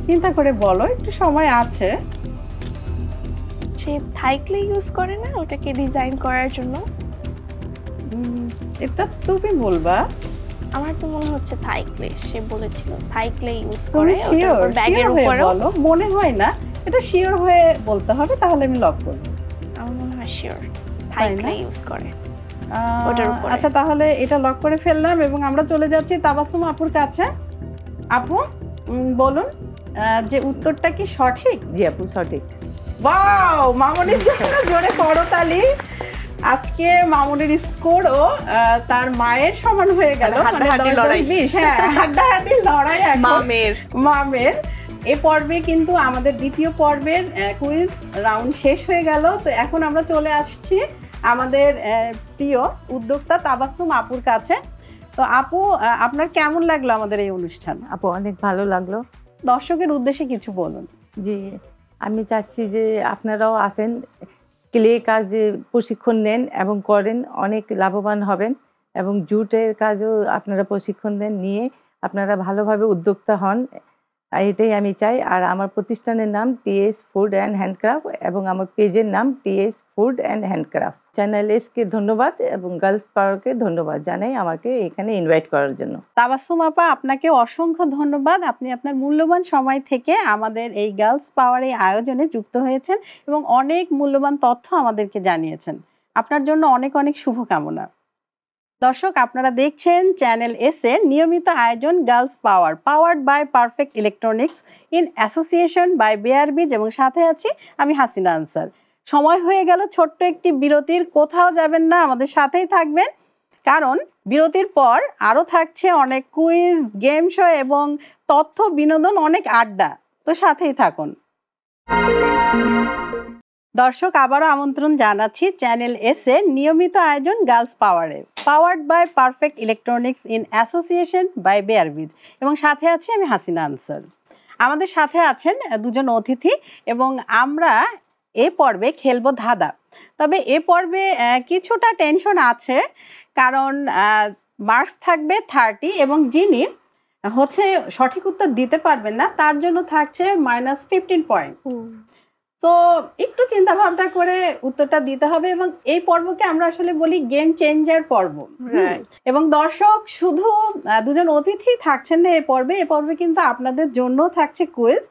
চিন্তা করে বলো, একটু সময় আছে। সে থাই ক্লে ইউজ করে না ওটাকে ডিজাইন করার জন্য? এটা তুমি বলবা। আমার তো মনে হচ্ছে থাই ক্লে, সে বলেছিল থাই ক্লে ইউজ তুমি করে ওটার শিওর? উপর ব্যাগের হয়ে উপরেও। বলো, মনে হয় না। এটা শিওর হয়ে বলতে হবে, তাহলে আমি লক করব। আমার মনে হয় শিওর থাই তাই না? ক্লে ইউজ করে ওটার উপরে। আচ্ছা, তাহলে এটা লক করে ফেললাম এবং আমরা চলে যাচ্ছি তাবাসসুম আপুর কাছে। আপু বলুন যে উত্তরটা কি সঠিক? জি আপু, সঠিক। ওয়াও, মামুনির জন্য জোরে করতালি। আজকে মামুনির স্কোরও তার মায়ের সমান হয়ে গেল, মানে হাড্ডাহাড্ডি লড়াই। 10-20। হ্যাঁ, হাড্ডাহাড্ডি লড়াই এখন মামের। মামের। এ পর্বে কিন্তু আমাদের দ্বিতীয় পর্বের কুইজ রাউন্ড শেষ হয়ে গেল। তো এখন আমরা চলে আসছি আমাদের প্রিয় উদ্যোক্তা তাবাসসুম আপুর কাছে। তো আপু, আপনার কেমন লাগলো আমাদের এই অনুষ্ঠান? আপু অনেক ভালো লাগলো। দর্শকের উদ্দেশ্যে কিছু বলুন। জি, আমি চাচ্ছি যে আপনারাও আসেন, ক্লে কাজে প্রশিক্ষণ নেন এবং করেন, অনেক লাভবান হবেন। এবং জুটের কাজও আপনারা প্রশিক্ষণ দেন, নিয়ে আপনারা ভালোভাবে উদ্যোক্তা হন, এটাই আমি চাই। আর আমার প্রতিষ্ঠানের নাম টিএস ফুড অ্যান্ড হ্যান্ডক্রাফট এবং আমার পেজের নাম TS food and handcraft. Channel SK ধন্যবাদ এবং গার্লস পাওয়ারকে ধন্যবাদ জানাই আমাকে এখানে ইনভাইট করার জন্য। তাবাসসুম আপা, আপনাকে অসংখ্য ধন্যবাদ। আপনি আপনার মূল্যবান সময় থেকে আমাদের এই গার্লস পাওয়ার এই আয়োজনে যুক্ত হয়েছেন এবং অনেক মূল্যবান তথ্য আমাদেরকে জানিয়েছেন। আপনার জন্য অনেক অনেক শুভকামনা। দর্শক, আপনারা দেখছেন চ্যানেল এস এর নিয়মিত আয়োজন Girls Power, powered by Perfect Electronics in association by বেয়ারবিজ, এবং সাথে আছি আমি হাসিনা আনসার। সময় হয়ে গেল ছোট্ট একটি বিরতির। কোথাও যাবেন না, আমাদের সাথেই থাকবেন, কারণ বিরতির পর আরও থাকছে অনেক কুইজ, গেম শো এবং তথ্য বিনোদন, অনেক আড্ডা। তো সাথেই থাকুন। দর্শক, আবারও আমন্ত্রণ জানাচ্ছি চ্যানেল এস এর নিয়মিত আয়োজন গার্লস পাওয়ারে, powered by Perfect Electronics in association by বেয়ারবিজ, এবং সাথে আছি আমি হাসিনা আনসার। আমাদের সাথে আছেন দুজন অতিথি এবং আমরা এ পর্বে খেলবো ধাঁধা। তবে এ পর্বে কিছুটা টেনশন আছে, কারণ মার্কস থাকবে 30 এবং যিনি সঠিক উত্তর দিতে পারবেন না তার জন্য থাকছে -15 পয়েন্ট। তো একটু চিন্তা ভাবনা করে উত্তরটা দিতে হবে, এবং এই পর্বকে আমরা আসলে বলি গেম চেঞ্জার পর্ব। এবং দর্শক, শুধু দুজন অতিথি থাকছেন না এ পর্বে কিন্তু আপনাদের জন্য থাকছে কুইজ,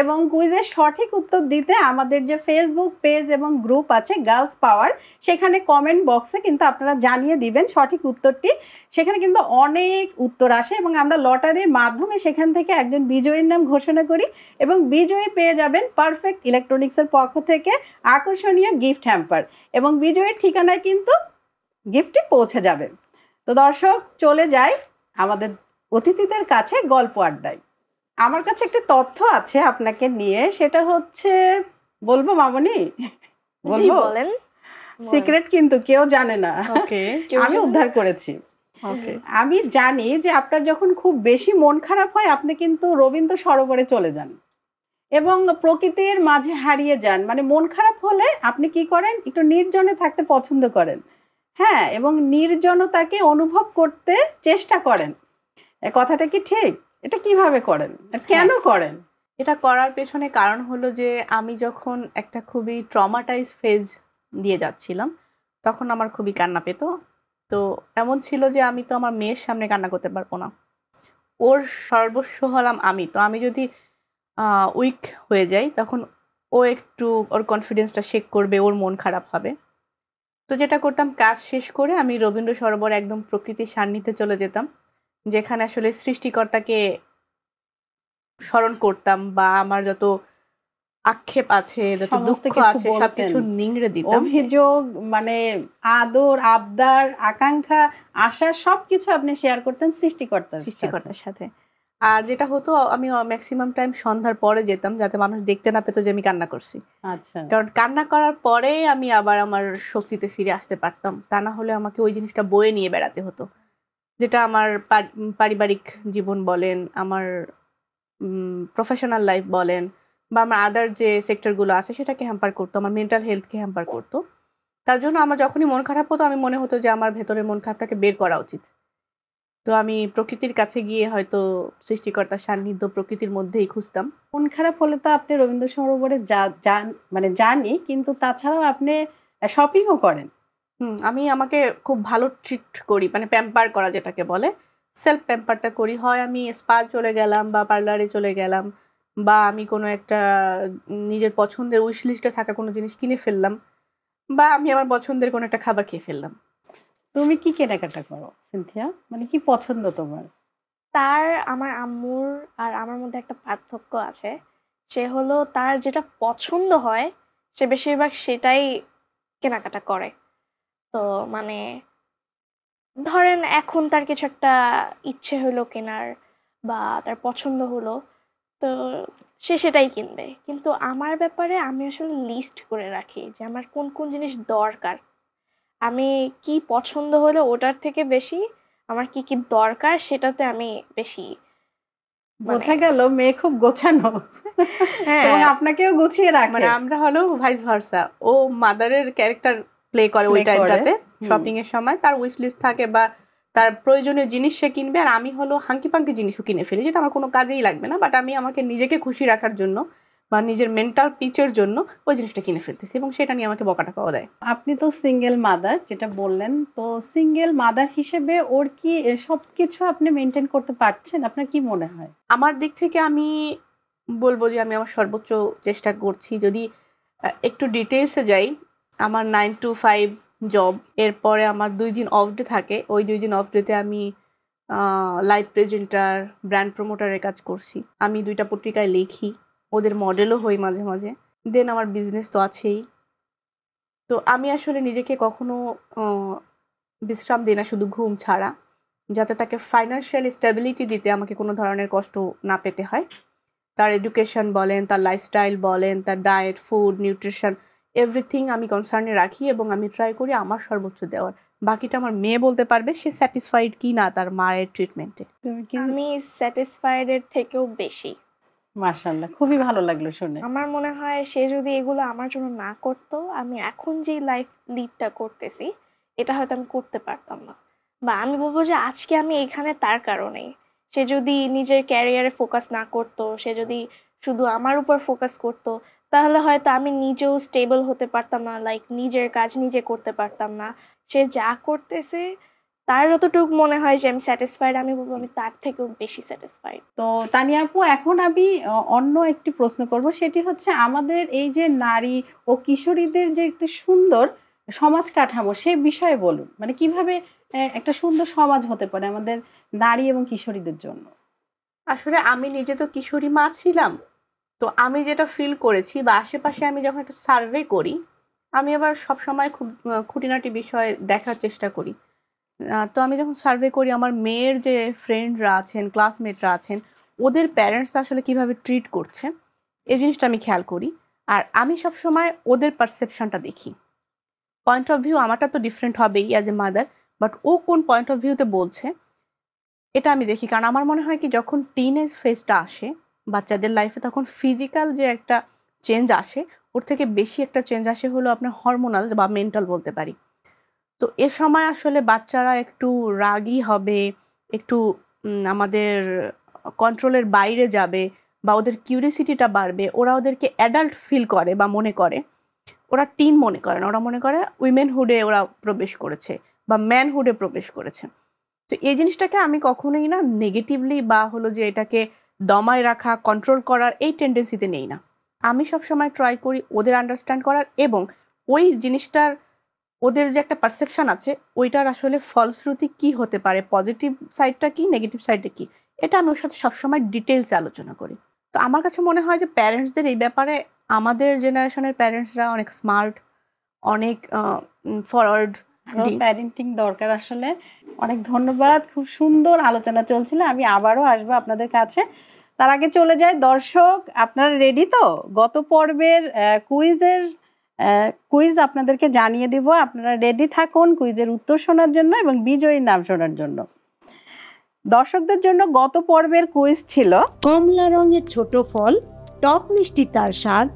এবং কুইজের সঠিক উত্তর দিতে আমাদের যে ফেসবুক পেজ এবং গ্রুপ আছে গার্লস পাওয়ার, সেখানে কমেন্ট বক্সে কিন্তু আপনারা জানিয়ে দিবেন সঠিক উত্তরটি। সেখানে কিন্তু অনেক উত্তর আসে এবং আমরা লটারির মাধ্যমে সেখান থেকে একজন বিজয়ীর নাম ঘোষণা করি, এবং বিজয়ী পেয়ে যাবেন পারফেক্ট ইলেকট্রনিক্সের পক্ষ থেকে আকর্ষণীয় গিফট হ্যাম্পার, এবং বিজয়ীর ঠিকানায় কিন্তু গিফটটি পৌঁছে যাবে। তো দর্শক, চলে যাই আমাদের অতিথিদের কাছে গল্প আড্ডায়। আমার কাছে একটা তথ্য আছে আপনাকে নিয়ে, সেটা হচ্ছে, বলবো মামনি? বলবো? বলেন। সিক্রেট, কিন্তু কেউ জানে না, ওকে, আমি উদ্ধার করেছি। ওকে। আমি জানি যে আপনার যখন খুব বেশি মন খারাপ হয় আপনি কিন্তু রবীন্দ্র সরোবরে চলে যান এবং প্রকৃতির মাঝে হারিয়ে যান। মানে মন খারাপ হলে আপনি কি করেন? একটু নির্জনে থাকতে পছন্দ করেন, হ্যাঁ, এবং নির্জনতাকে অনুভব করতে চেষ্টা করেন। কথাটা কি ঠিক? এটা কিভাবে করেন, কেন করেন? এটা করার পেছনে কারণ হলো যে আমি যখন একটা খুবই ট্রমাটাইজ ফেজ দিয়ে যাচ্ছিলাম, তখন আমার খুবই কান্না পেত। তো এমন ছিল যে আমি তো আমার মেয়ের সামনে কান্না করতে পারবো না, ওর সর্বস্ব হলাম আমি। তো আমি যদি উইক হয়ে যাই, তখন ও একটু ওর কনফিডেন্সটা শেক করবে, ওর মন খারাপ হবে। তো যেটা করতাম, কাজ শেষ করে আমি রবীন্দ্র সরোবর একদম প্রকৃতির সান্নিধ্যে চলে যেতাম, যেখানে আসলে সৃষ্টিকর্তাকে স্মরণ করতাম, বা আমার যত আক্ষেপ আছে, যত দুঃখ আছে, সবকিছু নিংড়ে দিতাম। অভিযোগ, মানে আদর, আবদার, আকাঙ্ক্ষা, আশা, সবকিছু আপনি শেয়ার করতেন সৃষ্টিকর্তার সাথে। আর যেটা হতো, আমি ম্যাক্সিমাম টাইম সন্ধ্যার পরে যেতাম, যাতে মানুষ দেখতে না পেতো যে আমি কান্না করছি। আচ্ছা। কারণ কান্না করার পরে আমি আবার আমার শক্তিতে ফিরে আসতে পারতাম, তা না হলে আমাকে ওই জিনিসটা বয়ে নিয়ে বেড়াতে হতো, যেটা আমার পারিবারিক জীবন বলেন, আমার প্রফেশনাল লাইফ বলেন, বা আমার আদার যে সেক্টরগুলো আছে সেটাকে হ্যাম্পার করতো, আমার মেন্টাল হেলথকে হ্যাম্পার করতো। তার জন্য আমার যখনই মন খারাপ হতো, আমি মনে হতো যে আমার ভেতরের মন খারাপটাকে বের করা উচিত। তো আমি প্রকৃতির কাছে গিয়ে হয়তো সৃষ্টিকর্তার সান্নিধ্য প্রকৃতির মধ্যেই খুঁজতাম। মন খারাপ হলে তো আপনি রবীন্দ্র সরোবরে জানি, কিন্তু তাছাড়াও আপনি শপিংও করেন। আমি আমাকে খুব ভালো ট্রিট করি, মানে প্যাম্পার করা যেটাকে বলে, সেলফ প্যাম্পারটা করি। হয় আমি স্পা চলে গেলাম বা পার্লারে চলে গেলাম, বা আমি কোনো একটা নিজের পছন্দের উইশ লিস্টে থাকা কোনো জিনিস কিনে ফেললাম, বা আমি আমার পছন্দের কোনো একটা খাবার খেয়ে ফেললাম। তুমি কি কেনাকাটা করো সিনথিয়া, মানে কি পছন্দ তোমার? তার আমার আম্মুর আর আমার মধ্যে একটা পার্থক্য আছে। সে হলো তার যেটা পছন্দ হয় সে বেশিরভাগ সেটাই কেনাকাটা করে। তো মানে ধরেন এখন তার কিছু একটা ইচ্ছে হলো কেনার বা তার পছন্দ হলো, তো সে সেটাই কিনবে। কিন্তু আমার ব্যাপারে আমি আসলে লিস্ট করে রাখি যে আমার কোন কোন জিনিস দরকার। আমি কি পছন্দ হলে ওটার থেকে বেশি আমার কি কি দরকার সেটাতে আমি বেশি মানে বোঝা গেল মেয়ে খুব গোছানো এবং হ্যাঁ আপনাকেও গুছিয়ে মানে রাখে। আমরা হলো ভাইস ভার্সা, ও মাদারের ক্যারেক্টার প্লে করে ওই Play করে, টাইমটাতে হুম। শপিং এর সময়। তার উইশ লিস্ট থাকে বা তার প্রয়োজনীয় জিনিস সে কিনবে, আর আমি হলো হাঙ্কি পাঙ্কি জিনিসও কিনে ফেলি যেটা আমার কোনো কাজেই লাগবে না, বাট আমি আমাকে নিজেকে খুশি রাখার জন্য বা নিজের মেন্টাল পিচের জন্য ওই জিনিসটা কিনে ফেলতেছি, এবং সেটা নিয়ে আমাকে বকা টাকাও দেয়। আপনি তো সিঙ্গেল মাদার যেটা বললেন, তো সিঙ্গেল মাদার হিসেবে ওর কি সবকিছু আপনি মেনটেন করতে পারছেন? আপনার কি মনে হয়? আমার দিক থেকে আমি বলবো যে আমি আমার সর্বোচ্চ চেষ্টা করছি। যদি একটু ডিটেলসে যাই, আমার 9 to 5 জব, এরপরে আমার 2 দিন অফ ডে থাকে। ওই 2 দিন অফ ডেতে আমি লাইভ প্রেজেন্টার, ব্র্যান্ড প্রমোটারের কাজ করছি। আমি 2টা পত্রিকায় লিখি, ওদের মডেলও হই মাঝে মাঝে। দেন আমার বিজনেস তো আছেই। তো আমি আসলে নিজেকে কখনো বিশ্রাম দিই না, শুধু ঘুম ছাড়া, যাতে তাকে ফাইন্যান্সিয়াল স্টেবিলিটি দিতে আমাকে কোনো ধরনের কষ্ট না পেতে হয়। তার এডুকেশন বলেন, তার লাইফস্টাইল বলেন, তার ডায়েট, ফুড, নিউট্রিশন, এভরিথিং আমি কনসার্নে রাখি এবং আমি ট্রাই করি আমার সর্বোচ্চ দেওয়ার। বাকিটা আমার মেয়ে বলতে পারবে সে স্যাটিসফাইড কি না তার মায়ের ট্রিটমেন্টে। তুমি কি? আমি স্যাটিসফাইড এর থেকেও বেশি। মাশাআল্লাহ, খুবই ভালো লাগলো শুনে। আমার মনে হয় সে যদি এগুলো আমার জন্য না করতো, আমি এখন যে লাইফ লিডটা করতেছি এটা হয়তো আমি করতে পারতাম না। বা আমি বলবো যে আজকে আমি এখানে তার কারণেই। সে যদি নিজের ক্যারিয়ারে ফোকাস না করতো, সে যদি শুধু আমার উপর ফোকাস করতো, তাহলে হয়তো আমি নিজেও স্টেবল হতে পারতাম না, লাইক নিজের কাজ নিজে করতে পারতাম না। সে যা করতেছে তার যতটুকু মনে হয় যে আমি স্যাটিসফাইড, আমি বলবো আমি তার থেকেও বেশি স্যাটিসফাইড। তো তানিয়া আপু, এখন আমি অন্য একটি প্রশ্ন করব, সেটি হচ্ছে আমাদের এই যে নারী ও কিশোরীদের যে একটি সুন্দর সমাজ কাঠামো সে বিষয়ে বলুন, মানে কিভাবে একটা সুন্দর সমাজ হতে পারে আমাদের নারী এবং কিশোরীদের জন্য। আসলে আমি নিজে তো কিশোরী মা ছিলাম, তো আমি যেটা ফিল করেছি বা আশেপাশে আমি যখন একটা সার্ভে করি, আমি আবার সবসময় খুব খুঁটিনাটি বিষয় দেখার চেষ্টা করি। তো আমি যখন সার্ভে করি আমার মেয়ের যে ফ্রেন্ডরা আছেন, ক্লাসমেটরা আছেন, ওদের প্যারেন্টস আসলে কিভাবে ট্রিট করছে এই জিনিসটা আমি খেয়াল করি। আর আমি সবসময় ওদের পারসেপশনটা দেখি। পয়েন্ট অফ ভিউ আমারটা তো ডিফারেন্ট হবেই অ্যাজ এ মাদার, বাট ও কোন পয়েন্ট অফ ভিউতে বলছে এটা আমি দেখি। কারণ আমার মনে হয় কি যখন টিনেজ ফেজটা আসে বাচ্চাদের লাইফে, তখন ফিজিক্যাল যে একটা চেঞ্জ আসে ওর থেকে বেশি একটা চেঞ্জ আসে হলো আপনার হরমোনাল বা মেন্টাল বলতে পারি। তো এ সময় আসলে বাচ্চারা একটু রাগী হবে, একটু আমাদের কন্ট্রোলের বাইরে যাবে, বা ওদের কিউরিসিটিটা বাড়বে। ওরা ওদেরকে অ্যাডাল্ট ফিল করে বা মনে করে, ওরা টিন মনে করে না, ওরা মনে করে উইমেনহুডে ওরা প্রবেশ করেছে বা ম্যানহুডে প্রবেশ করেছে। তো এই জিনিসটাকে আমি কখনোই না নেগেটিভলি বা হলো যে এটাকে দমায় রাখা, কন্ট্রোল করার এই টেন্ডেন্সিতে নেই না। আমি সবসময় ট্রাই করি ওদের আন্ডারস্ট্যান্ড করার, এবং ওই জিনিসটার ওদের যে একটা পারসেপশন আছে ওইটার আসলে ফলশ্রুতি কি হতে পারে, পজিটিভ সাইডটা কি, নেগেটিভ সাইডটা কি, এটা আমি ওর সাথে সবসময় ডিটেলসে আলোচনা করি। তো আমার কাছে মনে হয় যে প্যারেন্টসদের এই ব্যাপারে আমাদের জেনারেশনের প্যারেন্টসরা অনেক স্মার্ট, অনেক ফরওয়ার্ড। আরো প্যারেন্টিং দরকার আসলে। অনেক ধন্যবাদ, খুব সুন্দর আলোচনা চলছিল। আমি আবারও আসবো আপনাদের কাছে, তার আগে চলে যায় দর্শক, আপনারা রেডি তো? গত পর্বের কুইজ আপনাদেরকে জানিয়ে দিব, আপনারা রেডি থাকুন কুইজের উত্তর শোনার জন্য এবং বিজয়ীর নাম শোনার জন্য। দর্শকদের জন্য গত পর্বের কুইজ ছিল কমলা রঙের ছোট ফল, টক মিষ্টি তার স্বাদ,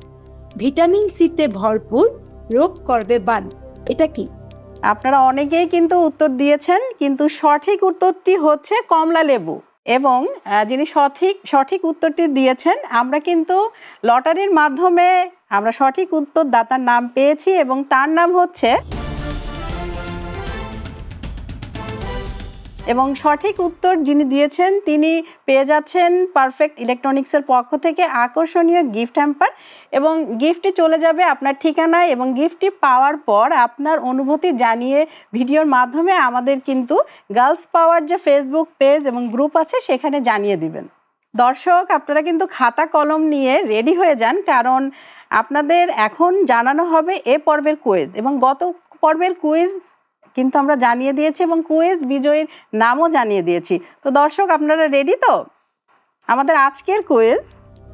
ভিটামিন সিতে ভরপুর, রোগ করবে বান। এটা কি? আপনারা অনেকেই কিন্তু উত্তর দিয়েছেন, কিন্তু সঠিক উত্তরটি হচ্ছে কমলা লেবু। এবং যিনি সঠিক উত্তরটি দিয়েছেন, আমরা কিন্তু লটারির মাধ্যমে আমরা সঠিক উত্তরদাতার নাম পেয়েছি এবং তার নাম হচ্ছে এবং সঠিক উত্তর যিনি দিয়েছেন তিনি পেয়ে যাচ্ছেন পারফেক্ট ইলেকট্রনিক্সের পক্ষ থেকে আকর্ষণীয় গিফট হ্যাম্পার, এবং গিফটটি চলে যাবে আপনার ঠিকানায়, এবং গিফটটি পাওয়ার পর আপনার অনুভূতি জানিয়ে ভিডিওর মাধ্যমে আমাদের কিন্তু গার্লস পাওয়ার যে ফেসবুক পেজ এবং গ্রুপ আছে সেখানে জানিয়ে দিবেন। দর্শক, আপনারা কিন্তু খাতা কলম নিয়ে রেডি হয়ে যান, কারণ আপনাদের এখন জানানো হবে এ পর্বের কুইজ, এবং গত পর্বের কুইজ কিন্তু আমরা জানিয়ে দিয়েছি এবং কুইজ বিজয়ীর নামও জানিয়ে দিয়েছি। তো দর্শক, আপনারা রেডি তো? আমাদের আজকের কুইজ,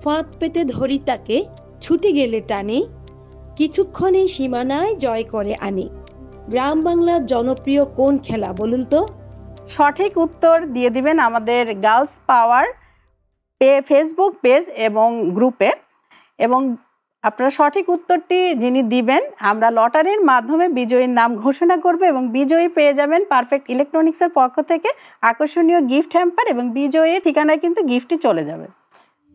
ফাঁদ পেতে ধরি তাকে, ছুটে গেলে টানে, কিছুক্ষণে সীমানায় জয় করে আনি। গ্রাম বাংলার জনপ্রিয় কোন খেলা বলুন তো? সঠিক উত্তর দিয়ে দিবেন আমাদের গার্লস পাওয়ার ফেসবুক পেজ এবং গ্রুপে, এবং আপনারা সঠিক উত্তরটি যিনি দিবেন আমরা লটারির মাধ্যমে বিজয়ীর নাম ঘোষণা করব, এবং বিজয়ী পেয়ে যাবেন পারফেক্ট ইলেকট্রনিক্সের পক্ষ থেকে আকর্ষণীয় গিফট হ্যাম্পার, এবং বিজয়ীর ঠিকানায় কিন্তু গিফটটি চলে যাবে।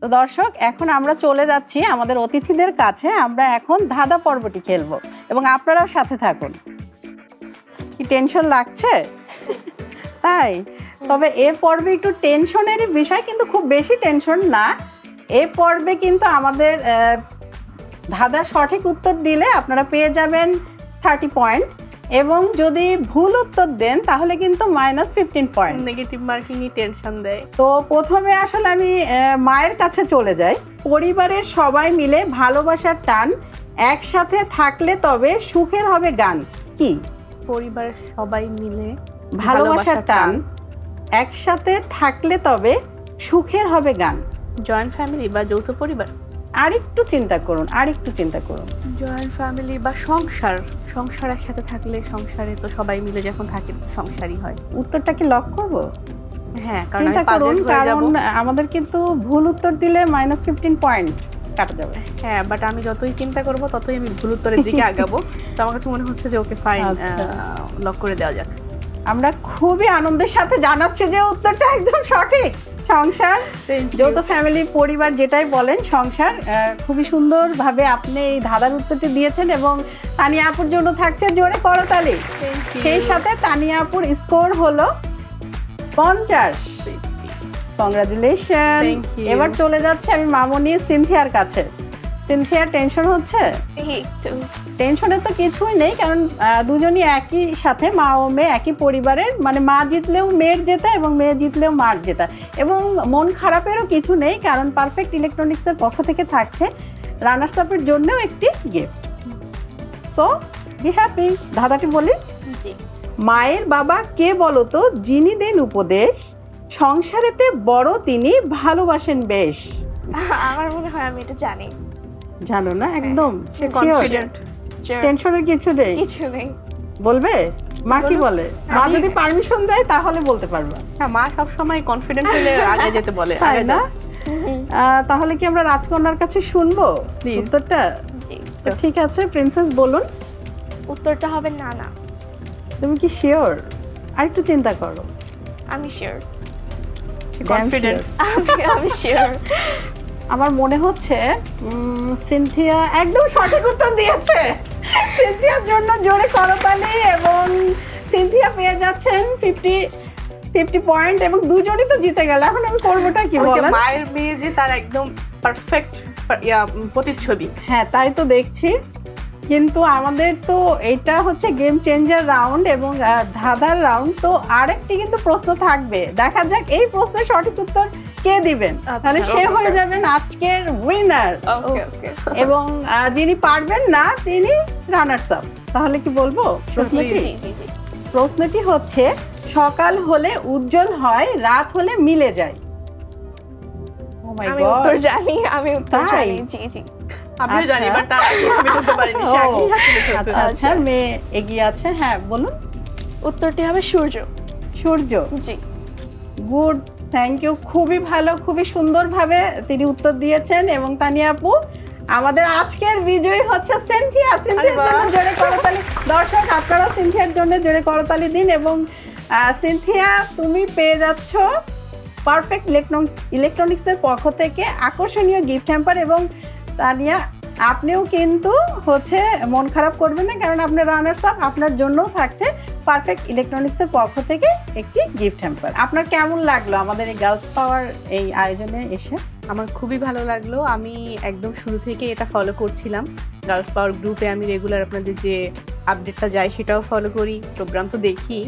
তো দর্শক, এখন আমরা চলে যাচ্ছি আমাদের অতিথিদের কাছে। আমরা এখন ধাঁধা পর্বটি খেলবো, এবং আপনারাও সাথে থাকুন। কি টেনশন লাগছে? তাই? তবে এ পর্বে একটু টেনশনেরই বিষয়, কিন্তু খুব বেশি টেনশন না। এ পর্বে কিন্তু আমাদের ধাঁধার সঠিক উত্তর দিলে আপনারা পেয়ে যাবেন 30 পয়েন্ট, এবং যদি ভুল উত্তর দেন তাহলে কিন্তু -15 পয়েন্ট। নেগেটিভ মার্কিংই টেনশন দেয়। তো প্রথমে আসলে আমি মায়ের কাছে চলে যাই। পরিবারের সবাই মিলে ভালোবাসার টান, একসাথে থাকলে তবে সুখের হবে গান। কি? পরিবারের সবাই মিলে ভালোবাসার টান, একসাথে থাকলে তবে সুখের হবে গান। জয়েন্ট ফ্যামিলি বা যৌথ পরিবার? আরেকটু চিন্তা করুন, আরেকটু চিন্তা করুন। জয়েন্ট ফ্যামিলি বা সংসার। সংসার একসাথে থাকলে, সংসারে তো সবাই মিলে যখন থাকে সংসারই হয়। উত্তরটা কি লক করব? হ্যাঁ, কারণ চিন্তা আমি করুন, পাজল হয়ে যাব। কারণ আমাদের কিন্তু ভুল উত্তর দিলে -15 পয়েন্ট কাটা যাবে। হ্যাঁ, বাট আমি যতই চিন্তা করব ততই আমি ভুল উত্তরের দিকে আগাবো। তো আমার কাছে মনে হচ্ছে যে ওকে ফাইন, লক করে দেওয়া যাক। আমরা খুবই আনন্দের সাথে জানাচ্ছি যে উত্তরটা একদম সঠিক। সংসার, যৌথ ফ্যামিলি, পরিবার যেটাই বলেন, সংসার। খুবই সুন্দরভাবে আপনি এই ধাঁধার উত্তরটি দিয়েছেন, এবং তানিয়া আপুর জন্য থাকছে জোরে করতালি। সেই সাথে তানিয়া আপুর স্কোর হলো 50। কংগ্রাচুলেশন। এবার চলে যাচ্ছে আমি মামনি সিনথিয়ার কাছে। সিনথিয়া, টেনশন হচ্ছে? একটু। টেনশনের তো কিছুই নেই, কারণ দুজনই একই সাথে, মা ও মেয়ে একই পরিবারের, মানে মা জিতলেও মেয়ের জেতা এবং মেয়ে জিতলেও মার জেতা, এবং মন খারাপেরও কিছু নেই, কারণ পারফেক্ট ইলেকট্রনিক্সের পক্ষ থেকে থাকছে রানার্স আপের জন্যও একটি গিফট। So be happy. ধাঁধাটি বলি, মায়ের বাবা কে বলো তো, যিনি দেন উপদেশ, সংসারেতে বড় তিনি ভালোবাসেন বেশ। আমার মনে হয় আমি এটা জানি। জানো না? একদম সে কনফিডেন্ট। টেনশনের কিছু নেই। কিছু নেই। বলবে? মা কি বলে? মা যদি পারমিশন দেয় তাহলে বলতে পারবা। হ্যাঁ, মা সবসময় কনফিডেন্ট হলে আগে যেতে বলে। তাই না? তাহলে কি আমরা রাজকন্যার কাছে শুনবো উত্তরটা? জি। তো ঠিক আছে, প্রিন্সেস বলুন। উত্তরটা হবে না না। তুমি কি শিওর? আরেকটু চিন্তা করো। আমি শিওর। কনফিডেন্ট। আমি শিওর। আমার মনে হচ্ছে সিনথিয়া একদম সঠিক উত্তর দিয়েছে। সিনথিয়ার জন্য জোরে করতালি, এবং সিনথিয়া পেয়ে যাচ্ছেন 50 পয়েন্ট, এবং দুজনই তো জিতে গেল। এখন আমি করবোটা কি বলেন? মায়ের মেয়ে যে তার একদম পারফেক্ট প্রতিচ্ছবি। হ্যাঁ, তাই তো দেখছি। কিন্তু আমাদের তো এটা হচ্ছে গেম চেঞ্জার রাউন্ড এবং ধাঁধার রাউন্ড, তো আরেকটি কিন্তু প্রশ্ন থাকবে। দেখা যাক এই প্রশ্নের সঠিক উত্তর কে দিবেন, তাহলে সে হয়ে যাবেন আজকের উইনার, এবং যিনি পারবেন না তিনি রানার্স আপ। তাহলে কি বলবো প্রশ্নটি হচ্ছে, সকাল হলে উজ্জ্বল হয়, রাত হলে মিলে যায়। আমি উত্তর জানি, আমি উত্তর জানি। জি জি, আমিও জানি, বাট তার আগে আমি বলতে পারিনি। সে আগে হাতে লিখেছে। আচ্ছা আচ্ছা, মেয়ে এগিয়ে আছে। হ্যাঁ বলুন। উত্তরটি হবে সূর্য। সূর্য। জি, গুড, থ্যাংক ইউ। খুবই ভালো, খুবই সুন্দরভাবে তিনি উত্তর দিয়েছেন, এবং তানিয়া আপু আমাদের আজকের বিজয়ী হচ্ছে সিনথিয়া। সিনথিয়ার জন্য জোরে করতালি। দর্শক, আপনারা সিনথিয়ার জন্য জোরে করতালি দিন, এবং সিনথিয়া তুমি পেয়ে যাচ্ছ পারফেক্ট ইলেকট্রনিক্সের পক্ষ থেকে আকর্ষণীয় গিফট হ্যাম্পার, এবং তানিয়া আপনিও কিন্তু হচ্ছে মন খারাপ করবেন না, কারণ আপনার রানার্স আপ, আপনার জন্যও থাকছে পারফেক্ট ইলেকট্রনিক্সের পক্ষ থেকে একটি গিফট হ্যাম্পার। আপনার কেমন লাগলো আমাদের এই গার্লস পাওয়ার এই আয়োজনে এসে? আমার খুবই ভালো লাগলো। আমি একদম শুরু থেকে এটা ফলো করছিলাম। গার্লস পাওয়ার গ্রুপে আমি রেগুলার আপনাদের যে আপডেটটা যায় সেটাও ফলো করি, প্রোগ্রাম তো দেখি।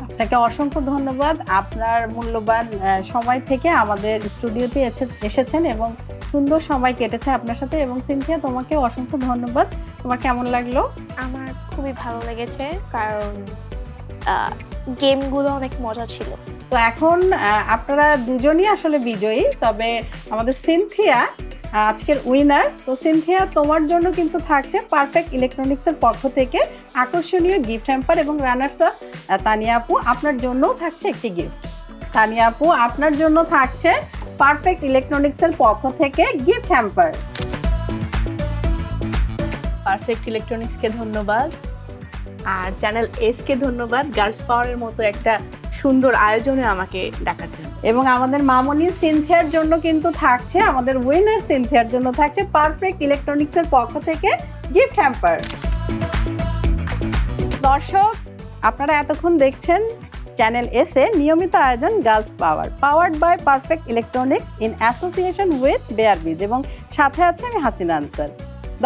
আপনাকে অসংখ্য ধন্যবাদ। আপনার মূল্যবান সময় থেকে আমাদের স্টুডিওতে এসেছেন এবং সুন্দর সময় কেটেছে আপনার সাথে। এবং সিনথিয়া, তোমাকে অসংখ্য ধন্যবাদ। তোমার কেমন লাগলো? আমার খুবই ভালো লেগেছে, কারণ গেমগুলো অনেক মজা ছিল। তো এখন আপনারা দুজনই আসলে বিজয়ী, তবে আমাদের সিনথিয়া আজকের উইনার। তো সিনথিয়া, তোমার জন্য কিন্তু থাকছে পারফেক্ট ইলেকট্রনিক্সের পক্ষ থেকে আকর্ষণীয় গিফট হ্যাম্পার, এবং রানার্স আপ তানিয়া আপু, আপনার জন্যও থাকছে একটি গিফট। তানিয়া আপু, আপনার জন্য থাকছে পারফেক্ট ইলেকট্রনিক্সের পক্ষ থেকে গিফট হ্যাম্পার। পারফেক্ট ইলেকট্রনিক্সকে ধন্যবাদ, আর চ্যানেল এসকে ধন্যবাদ গার্লস পাওয়ারের মতো একটা সুন্দর আয়োজনে আমাকে ডাকার জন্য। এবং আমাদের মামনি সিনথিয়ার জন্য কিন্তু থাকছে, আমাদের উইনার সিনথিয়ার জন্য থাকছে পারফেক্ট ইলেকট্রনিক্সের পক্ষ থেকে গিফট হ্যাম্পার। দর্শক, আপনারা এতক্ষণ দেখছেন চ্যানেল এস এ নিয়মিত আয়োজন Girls Power, powered by Perfect Electronics in association with বেয়ারবিজ, এবং সাথে আছে আমি হাসিনা আনসার।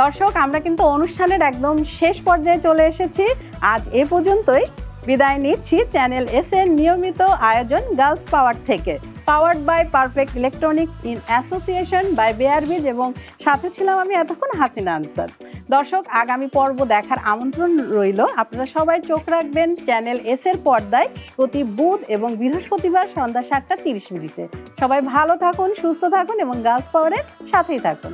দর্শক, আমরা কিন্তু অনুষ্ঠানের একদম শেষ পর্যায়ে চলে এসেছি। আজ এ পর্যন্তই। বিদায় নিচ্ছি চ্যানেল এস এর নিয়মিত আয়োজন গার্লস পাওয়ার থেকে, powered by Perfect Electronics in association by বেয়ারবিজ, এবং সাথে ছিলাম আমি এতক্ষণ হাসিনা আনসার। দর্শক, আগামী পর্ব দেখার আমন্ত্রণ রইল। আপনারা সবাই চোখ রাখবেন চ্যানেল এস এর পর্দায় প্রতি বুধ এবং বৃহস্পতিবার সন্ধ্যা 7টা 30 মিনিটে। সবাই ভালো থাকুন, সুস্থ থাকুন এবং গার্লস পাওয়ারের সাথেই থাকুন।